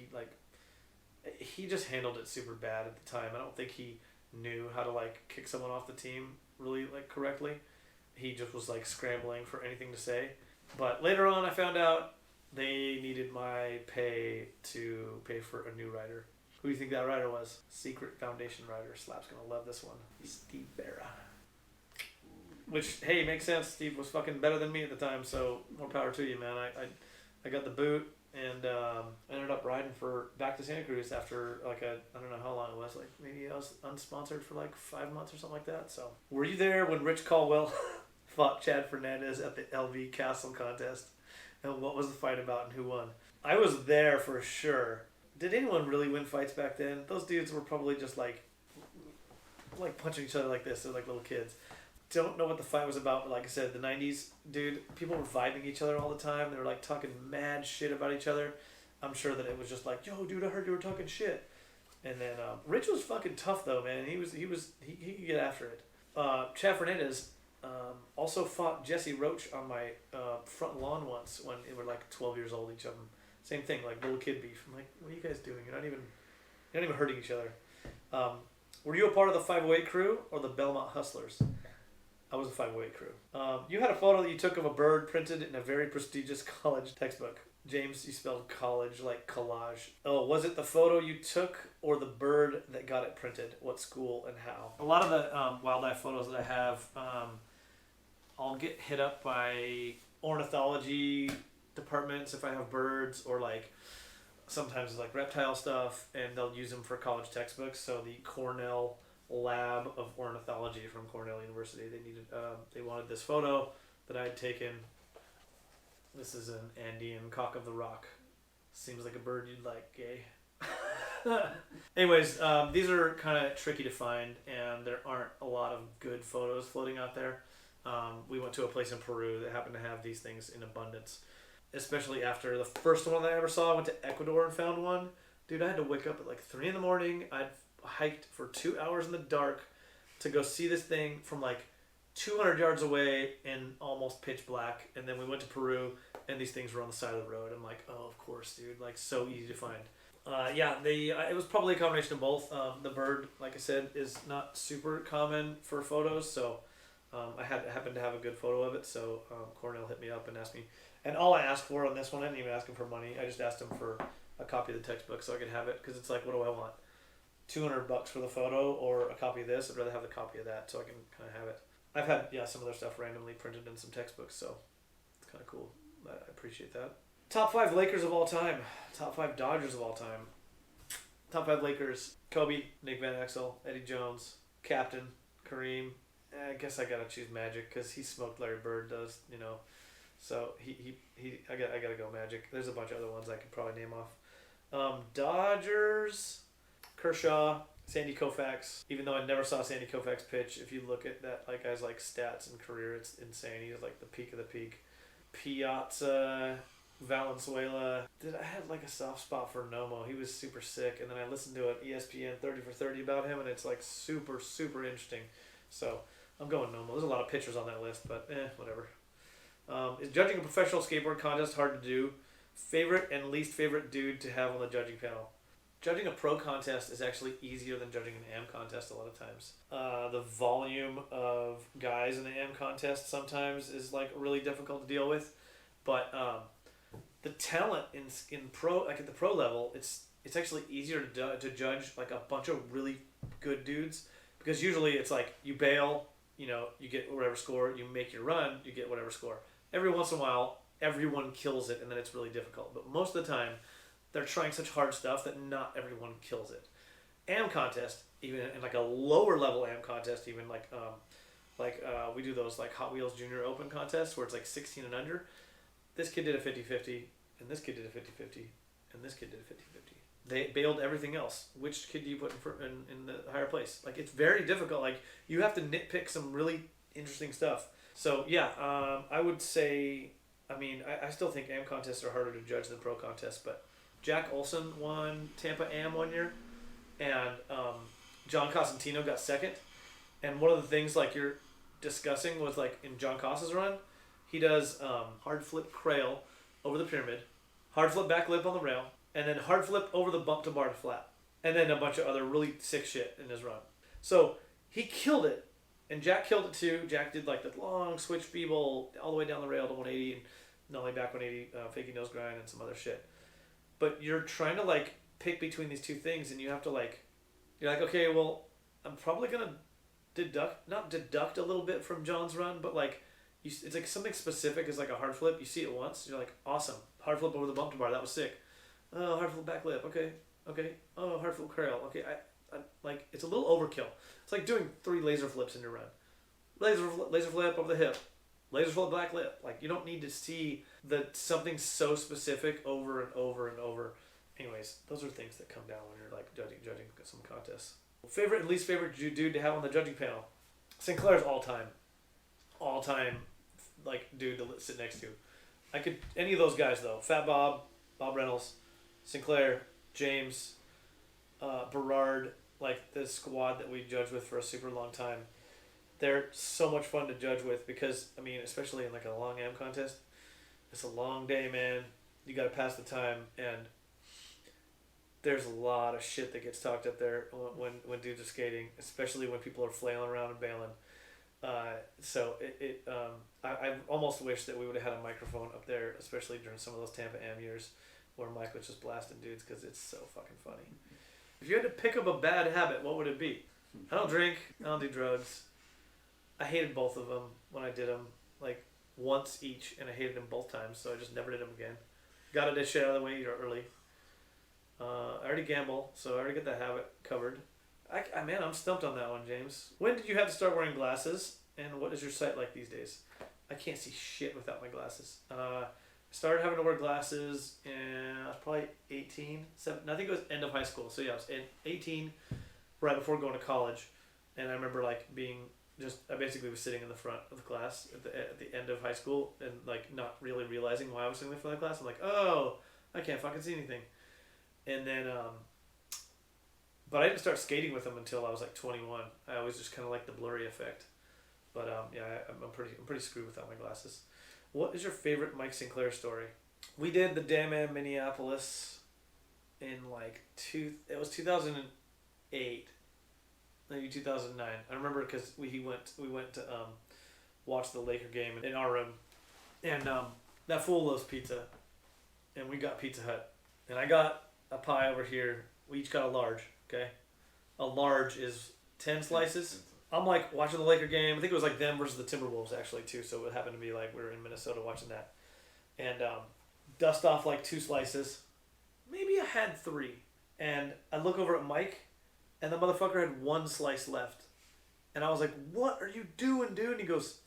he just handled it super bad at the time. I don't think he knew how to like kick someone off the team really like correctly. He just was like scrambling for anything to say. But later on, I found out They needed my pay to pay for a new rider. Who do you think that rider was? Secret Foundation rider. Slap's gonna love this one. Steve Barra. Which, hey, makes sense. Steve was fucking better than me at the time, so more power to you, man. I got the boot and ended up riding back to Santa Cruz after I don't know how long it was, maybe I was unsponsored for 5 months or something like that. So, were you there when Rich Caldwell fought Chad Fernandez at the LV Castle contest? And what was the fight about and who won? I was there for sure. Did anyone really win fights back then? Those dudes were probably just like punching each other like this. They're like little kids. Don't know what the fight was about, but like I said, the 90s, dude, people were vibing each other all the time. They were talking mad shit about each other. I'm sure that it was just yo, dude, I heard you were talking shit. And then Rich was fucking tough though, man. He could get after it. Chad Fernandez also fought Jesse Roach on my front lawn once when they were 12 years old, each of them. Same thing, little kid beef. I'm what are you guys doing? You're not even hurting each other. Were you a part of the 508 crew or the Belmont Hustlers? I was a 508 crew. You had a photo that you took of a bird printed in a very prestigious college textbook. James, you spelled college like collage. Oh, was it the photo you took or the bird that got it printed? What school and how? A lot of the wildlife photos that I have, I'll get hit up by ornithology departments if I have birds, or sometimes it's reptile stuff, and they'll use them for college textbooks. So the Cornell Lab of Ornithology from Cornell University, they wanted this photo that I had taken. This is an Andean cock of the rock. Seems like a bird you'd like, gay. Anyways, these are kind of tricky to find, and there aren't a lot of good photos floating out there. We went to a place in Peru that happened to have these things in abundance, especially after the first one that I ever saw. I went to Ecuador and found one. Dude, I had to wake up at 3 in the morning. I'd hiked for 2 hours in the dark to go see this thing from 200 yards away in almost pitch black. And then we went to Peru, and these things were on the side of the road. I'm oh, of course, dude. So easy to find. It was probably a combination of both. The bird, like I said, is not super common for photos, so I happened to have a good photo of it. So Cornell hit me up and asked me, and all I asked for on this one, I didn't even ask him for money. I just asked him for a copy of the textbook so I could have it, because it's what do I want? $200 for the photo or a copy of this? I'd rather have the copy of that so I can kind of have it. I've had some of their stuff randomly printed in some textbooks, so it's kind of cool. I appreciate that. Top 5 Lakers of all time. Top 5 Dodgers of all time. Top 5 Lakers: Kobe, Nick Van Exel, Eddie Jones, Captain, Kareem. I guess I gotta choose Magic because he smoked Larry Bird, So I gotta go Magic. There's a bunch of other ones I could probably name off. Dodgers: Kershaw, Sandy Koufax. Even though I never saw Sandy Koufax pitch, if you look at that guy's stats and career, it's insane. He's the peak of the peak. Piazza, Valenzuela. I had a soft spot for Nomo. He was super sick, and then I listened to an ESPN 30 for 30 about him, and it's super, super interesting. So I'm going Nomo. There's a lot of pitchers on that list, but whatever. Is judging a professional skateboard contest hard to do? Favorite and least favorite dude to have on the judging panel? Judging a pro contest is actually easier than judging an AM contest a lot of times. The volume of guys in the AM contest sometimes is really difficult to deal with, but the talent in pro, at the pro level, it's actually easier to judge a bunch of really good dudes, because usually it's you bail, you get whatever score, you make your run, you get whatever score. Every once in a while, everyone kills it, and then it's really difficult. But most of the time, they're trying such hard stuff that not everyone kills it. AM contest, even in a lower level AM contest, even we do those Hot Wheels Junior Open contests where it's 16 and under. This kid did a 50-50, and this kid did a 50-50, and this kid did a 50-50. They bailed everything else. Which kid do you put in the higher place? It's very difficult. You have to nitpick some really interesting stuff. So yeah, I would say, I still think AM contests are harder to judge than pro contests, but Jack Olson won Tampa AM one year, and John Cosentino got second. And one of the things you're discussing was in John Cos's run, he does hard flip crail over the pyramid, hard flip back lip on the rail, and then hard flip over the bump to bar to flat, and then a bunch of other really sick shit in his run. So he killed it, and Jack killed it too. Jack did the long switch feeble all the way down the rail to 180, Nollie back 180, fakie nose grind, and some other shit. But you're trying to like pick between these two things, and you have to like, you're like, okay, well, I'm probably gonna not deduct a little bit from John's run, but like, it's like something specific is like a hard flip. You see it once, you're like, awesome, hard flip over the bump to bar, that was sick. Oh, hard flip back lip, okay. Oh, hard flip cradle, okay. I like, it's a little overkill. It's like doing 3 laser flips in your run. Laser flip over the hip. Laser flip back lip. Like, you don't need to see something so specific over and over and over. Anyways, those are things that come down when you're like judging some contests. Favorite and least favorite dude to have on the judging panel? Sinclair's all time, like dude to sit next to. I could any of those guys though. Fat Bob Reynolds, Sinclair, James, Berard, like the squad that we judged with for a super long time. They're so much fun to judge with because, I mean, especially in like a long am contest, it's a long day, man. You got to pass the time, and there's a lot of shit that gets talked up there when dudes are skating, especially when people are flailing around and bailing. So I almost wish that we would have had a microphone up there, especially during some of those Tampa Am years where Mike was just blasting dudes because it's so fucking funny. If you had to pick up a bad habit, what would it be? I don't drink. I don't do drugs. I hated both of them when I did them, like once each, and I hated them both times, so I just never did them again. Got to dish shit out of the way early. I already gamble, so I already get that habit covered. Man, I'm stumped on that one, James. When did you have to start wearing glasses, and what is your sight like these days? I can't see shit without my glasses. I started having to wear glasses, and I was probably 18, 7, I think it was end of high school. So yeah, I was 18, right before going to college, and I remember like being I basically was sitting in the front of the class at the end of high school and like not really realizing why I was sitting in the front of the class. I'm like, oh, I can't fucking see anything. And then, but I didn't start skating with them until I was like 21. I always just kind of like the blurry effect. But yeah, I'm pretty screwed without my glasses. What is your favorite Mike Sinclair story? We did the Damn Am Minneapolis in like it was 2008. Maybe 2009. I remember because we went to watch the Laker game in our room, and that fool loves pizza, and we got Pizza Hut, and I got a pie over here. We each got a large. Okay, a large is 10 slices. I'm like watching the Laker game. I think it was like them versus the Timberwolves actually too. So it happened to be like we were in Minnesota watching that, and dust off like 2 slices. Maybe I had 3, and I look over at Mike. And the motherfucker had 1 slice left. And I was like, what are you doing, dude? And he goes,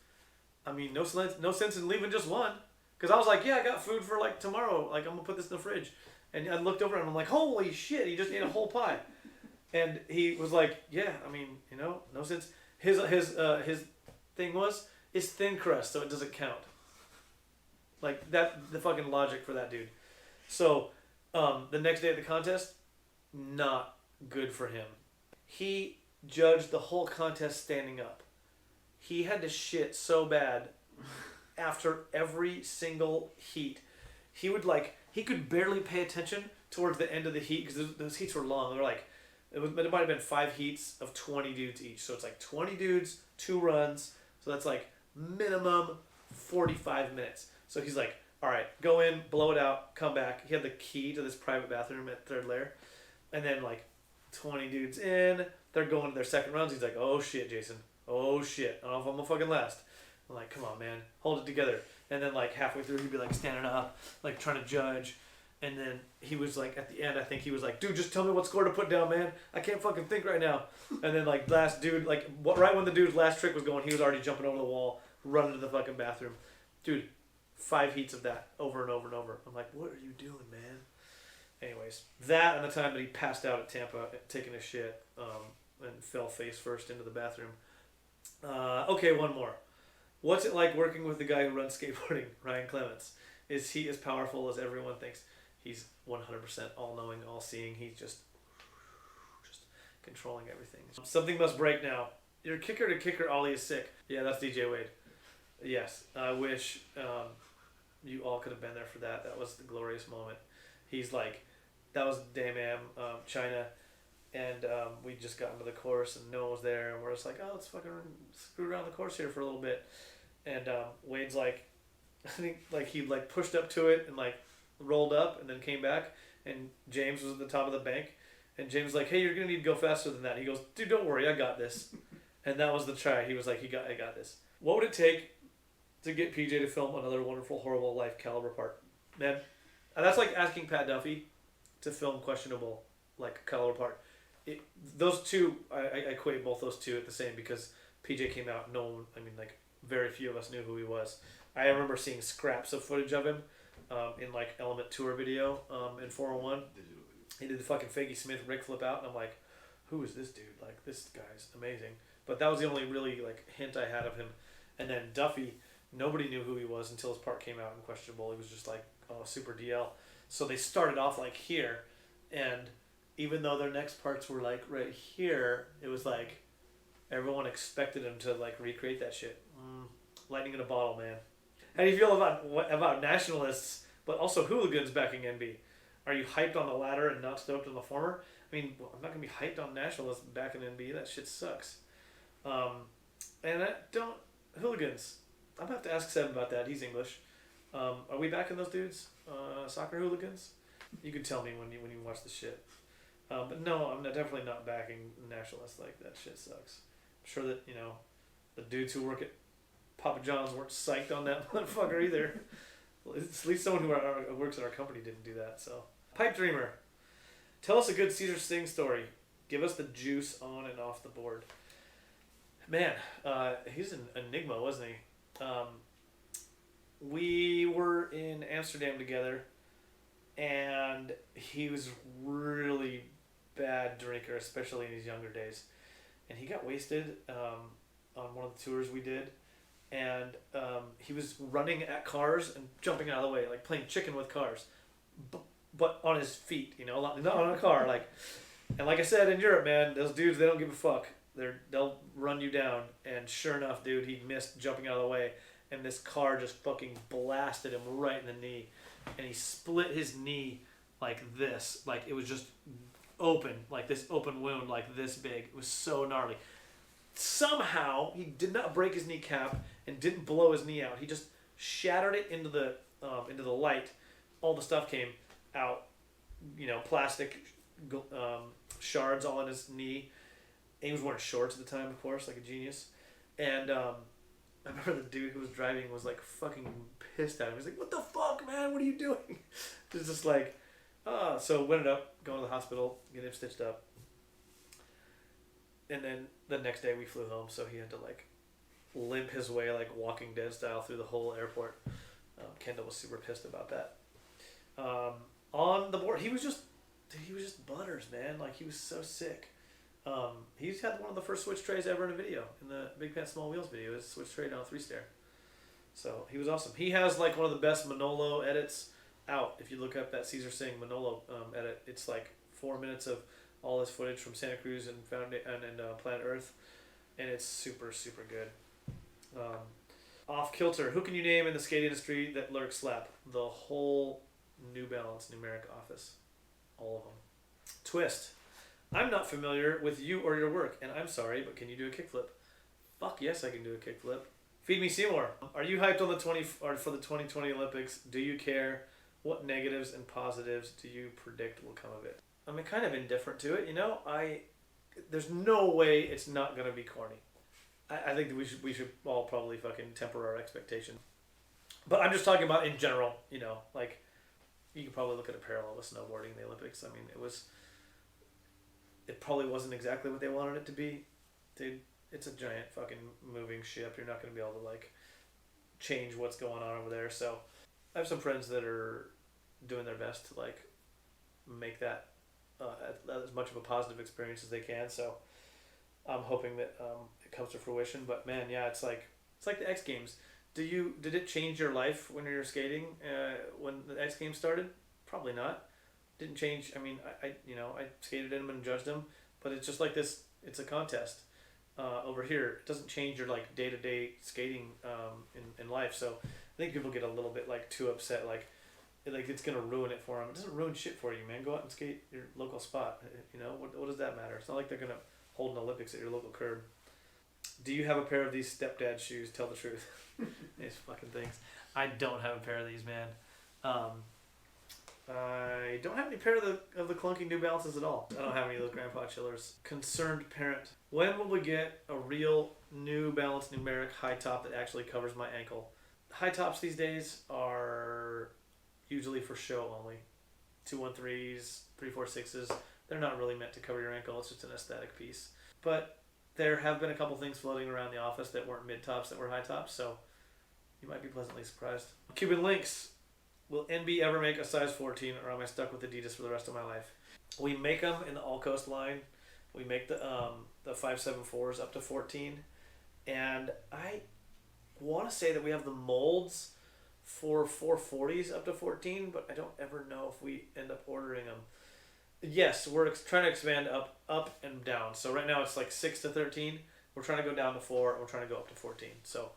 I mean, no sense in leaving just 1. Because I was like, yeah, I got food for like tomorrow. Like, I'm going to put this in the fridge. And I looked over at him. I'm like, holy shit, he just ate a whole pie. And he was like, yeah, I mean, you know, no sense. His thing was, it's thin crust, so it doesn't count. Like, that, the fucking logic for that dude. So, the next day at the contest, not good for him. He judged the whole contest standing up. He had to shit so bad after every single heat. He could barely pay attention towards the end of the heat because those heats were long. They were like, it might have been 5 heats of 20 dudes each. So it's like 20 dudes, 2 runs. So that's like minimum 45 minutes. So he's like, all right, go in, blow it out, come back. He had the key to this private bathroom at 3rd layer. And then like 20 dudes in, they're going to their second runs. He's like, oh shit, Jason. Oh shit. I don't know if I'm gonna fucking last. I'm like, come on, man. Hold it together. And then like halfway through, he'd be like standing up, like trying to judge. And then he was like, at the end, I think he was like, dude, just tell me what score to put down, man. I can't fucking think right now. And then like last dude, like right when the dude's last trick was going, he was already jumping over the wall, running to the fucking bathroom. Dude, 5 heats of that over and over and over. I'm like, what are you doing, man? Anyways, that and the time that he passed out at Tampa taking a shit and fell face first into the bathroom. Okay, one more. What's it like working with the guy who runs skateboarding, Ryan Clements? Is he as powerful as everyone thinks? He's 100% all-knowing, all-seeing. He's just controlling everything. Something must break now. Your kicker-to-kicker ollie is sick. Yeah, that's DJ Wade. Yes, I wish you all could have been there for that. That was the glorious moment. He's like, that was Damn Am, China, and we just got into the course and no one was there, and we're just like, oh, let's fucking screw around the course here for a little bit. And Wade's like, I think like he like pushed up to it and like rolled up and then came back, and James was at the top of the bank, and James was like, hey, you're gonna need to go faster than that. He goes, dude, don't worry, I got this. And that was the try. He was like, I got this. What would it take to get PJ to film another Wonderful Horrible Life caliber part? Man, and that's like asking Pat Duffy to film questionable like caliber part. Those two, I equate both those two at the same, because PJ came out, no one, I mean like very few of us knew who he was. I remember seeing scraps of footage of him in like Element Tour video in 401. He did the fucking Faggy Smith Rick flip out, and I'm like, who is this dude? Like, this guy's amazing. But that was the only really like hint I had of him. And then Duffy, nobody knew who he was until his part came out in Questionable. He was just like, oh, super DL. So they started off like here, and even though their next parts were like right here, it was like everyone expected him to like recreate that shit. Lightning in a bottle, man. How do you feel about nationalists, but also hooligans backing NB? Are you hyped on the latter and not stoked on the former? I mean, I'm not gonna be hyped on nationalists backing NB. That shit sucks. And I don't hooligans. I'm gonna have to ask Seb about that. He's English. Are we backing those dudes? Soccer hooligans? You can tell me when you watch the shit. But no, I'm definitely not backing nationalists. Like, that shit sucks. I'm sure that, the dudes who work at Papa John's weren't psyched on that motherfucker either. At least someone who works at our company didn't do that. So, Pipe Dreamer, tell us a good Caesar Sting story. Give us the juice on and off the board. Man, he's an enigma, wasn't he? We were in Amsterdam together, and he was really bad drinker, especially in his younger days. And he got wasted on one of the tours we did, and he was running at cars and jumping out of the way, like playing chicken with cars, but on his feet, not on a car. And like I said, in Europe, man, those dudes, they don't give a fuck. They'll run you down. And sure enough, dude, he missed jumping out of the way, and this car just fucking blasted him right in the knee, and he split his knee like this, like it was just open, like this open wound, like this big. It was so gnarly. Somehow he did not break his kneecap and didn't blow his knee out. He just shattered it into the light. All the stuff came out, plastic shards all in his knee. And he was wearing shorts at the time, of course, like a genius. And I remember the dude who was driving was like fucking pissed at him. He's like, "What the fuck, man? What are you doing?" It was just like, so we ended up going to the hospital, getting him stitched up. And then the next day we flew home, so he had to like limp his way like Walking Dead style through the whole airport. Kendall was super pissed about that. On the board, he was just butters, man. Like, he was so sick. He's had one of the first switch trays ever in a video, in the Big Pants Small Wheels video. His switch tray on a 3-stair. So he was awesome. He has like one of the best Manolo edits out. If you look up that Caesar Singh Manolo edit, it's like 4 minutes of all his footage from Santa Cruz and Planet Earth, and it's super, super good. Off kilter. Who can you name in the skate industry that lurks slap? The whole New Balance Numeric office. All of them. Twist. I'm not familiar with you or your work, and I'm sorry, but can you do a kickflip? Fuck yes, I can do a kickflip. Feed me Seymour. Are you hyped on for the 2020 Olympics? Do you care? What negatives and positives do you predict will come of it? I'm kind of indifferent to it, There's no way it's not gonna be corny. I think that we should all probably fucking temper our expectation. But I'm just talking about in general, like, you could probably look at a parallel with snowboarding in the Olympics. I mean, it probably wasn't exactly what they wanted it to be. Dude, it's a giant fucking moving ship. You're not going to be able to, like, change what's going on over there. So I have some friends that are doing their best to, like, make that as much of a positive experience as they can. So I'm hoping that it comes to fruition. But, man, yeah, it's like the X Games. Did it change your life when you were skating when the X Games started? Probably not. Didn't change. I mean, I skated in them and judged them, but it's just like this. It's a contest over here. It doesn't change your like day-to-day skating in life. So I think people get a little bit like too upset, like it's gonna ruin it for them. It doesn't ruin shit for you, man. Go out and skate your local spot. What does that matter? It's not like they're gonna hold an Olympics at your local curb. Do you have a pair of these stepdad shoes? Tell the truth. These fucking things. I don't have a pair of these, man. I don't have any pair of the clunky New Balances at all. I don't have any of those Grandpa Chillers. Concerned parent. When will we get a real New Balance Numeric high top that actually covers my ankle? High tops these days are usually for show only. 213s, 346s. They're not really meant to cover your ankle. It's just an aesthetic piece. But there have been a couple things floating around the office that weren't mid tops, that were high tops. So you might be pleasantly surprised. Cuban Links. Will NB ever make a size 14, or am I stuck with Adidas for the rest of my life? We make them in the All Coast line. We make the 574s up to 14. And I want to say that we have the molds for 440s up to 14, but I don't ever know if we end up ordering them. Yes, we're trying to expand up and down. So right now it's like 6 to 13. We're trying to go down to 4, and we're trying to go up to 14. So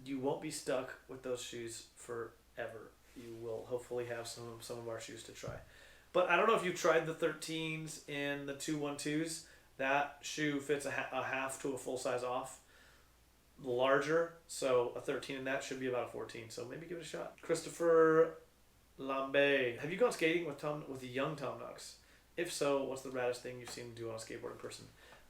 you won't be stuck with those shoes forever. You will hopefully have some of our shoes to try. But I don't know if you tried the 13s and the 212s. That shoe fits a half to a full size off. Larger, so a 13 in that should be about a 14. So maybe give it a shot. Christopher Lambe. Have you gone skating with the young Tom Knox? If so, what's the raddest thing you've seen him do on a skateboard in person?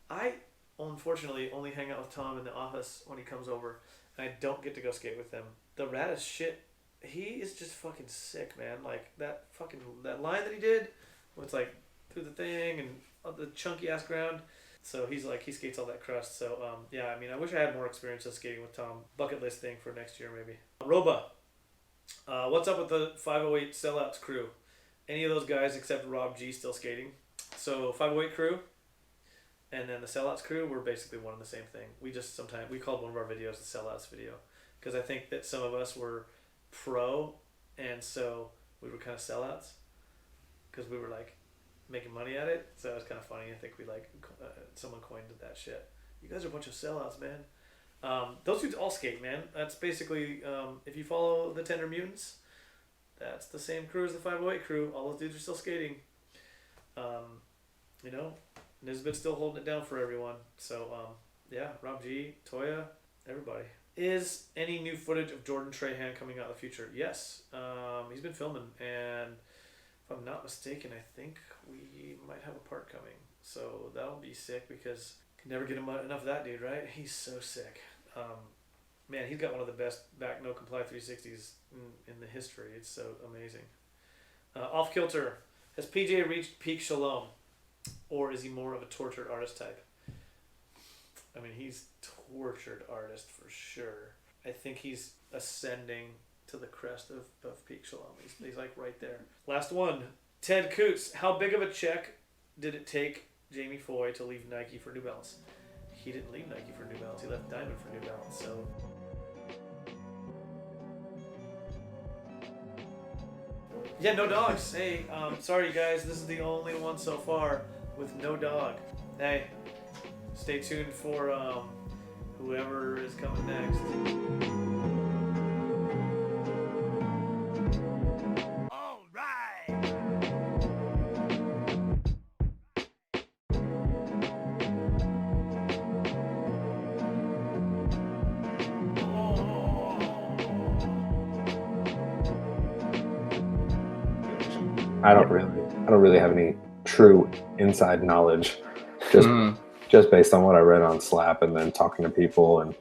I unfortunately only hang out with Tom in the office when he comes over. I don't get to go skate with him. The raddest shit, he is just fucking sick, man. Like that line that he did, where it's like through the thing and the chunky ass ground. So he skates all that crust. So yeah, I mean, I wish I had more experience of skating with Tom. Bucket list thing for next year maybe. Roba, what's up with the 508 Sellouts crew? Any of those guys except Rob G still skating? So 508 crew. And then the Sellouts crew, we're basically one and the same thing. We called one of our videos the Sellouts video. Because I think that some of us were pro, and so we were kind of sellouts. Because we were like making money at it. So it was kind of funny. I think we someone coined that shit. You guys are a bunch of sellouts, man. Those dudes all skate, man. That's basically, if you follow the Tender Mutants, that's the same crew as the 508 crew. All those dudes are still skating. You know, Nisbet's still holding it down for everyone. So, yeah, Rob G, Toya, everybody. Is any new footage of Jordan Trahan coming out in the future? Yes. He's been filming, and if I'm not mistaken, I think we might have a part coming. So that'll be sick because you can never get enough of that dude, right? He's so sick. Man, he's got one of the best back no comply 360s in the history. It's so amazing. Off Kilter. Has PJ reached peak Shalom? Or is he more of a tortured artist type? I mean, he's tortured artist for sure. I think he's ascending to the crest of peak Shalom. He's like right there. Last one. Ted Coots. How big of a check did it take Jamie Foy to leave Nike for New Balance? He didn't leave Nike for New Balance. He left Diamond for New Balance. So yeah, no dogs. Hey, sorry you guys. This is the only one so far with no dog. Hey, stay tuned for whoever is coming next. All right. I don't really have any true inside knowledge, just based on what I read on Slap and then talking to people and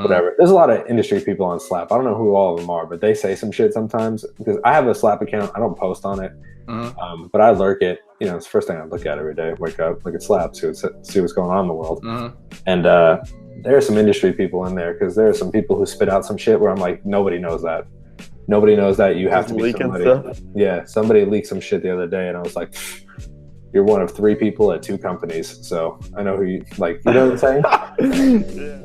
whatever. There's a lot of industry people on Slap. I don't know who all of them are, but they say some shit sometimes because I have a Slap account. I don't post on it, but I lurk it. You know, it's the first thing I look at every day. Wake up, look at Slap, see what's going on in the world. And there are some industry people in there because there are some people who spit out some shit where I'm like, nobody knows that. Nobody knows that. You have to be somebody. Stuff. Yeah, somebody leaked some shit the other day, and I was like, "You're one of 3 people at 2 companies, so I know who you like." You know what I'm saying? Yeah.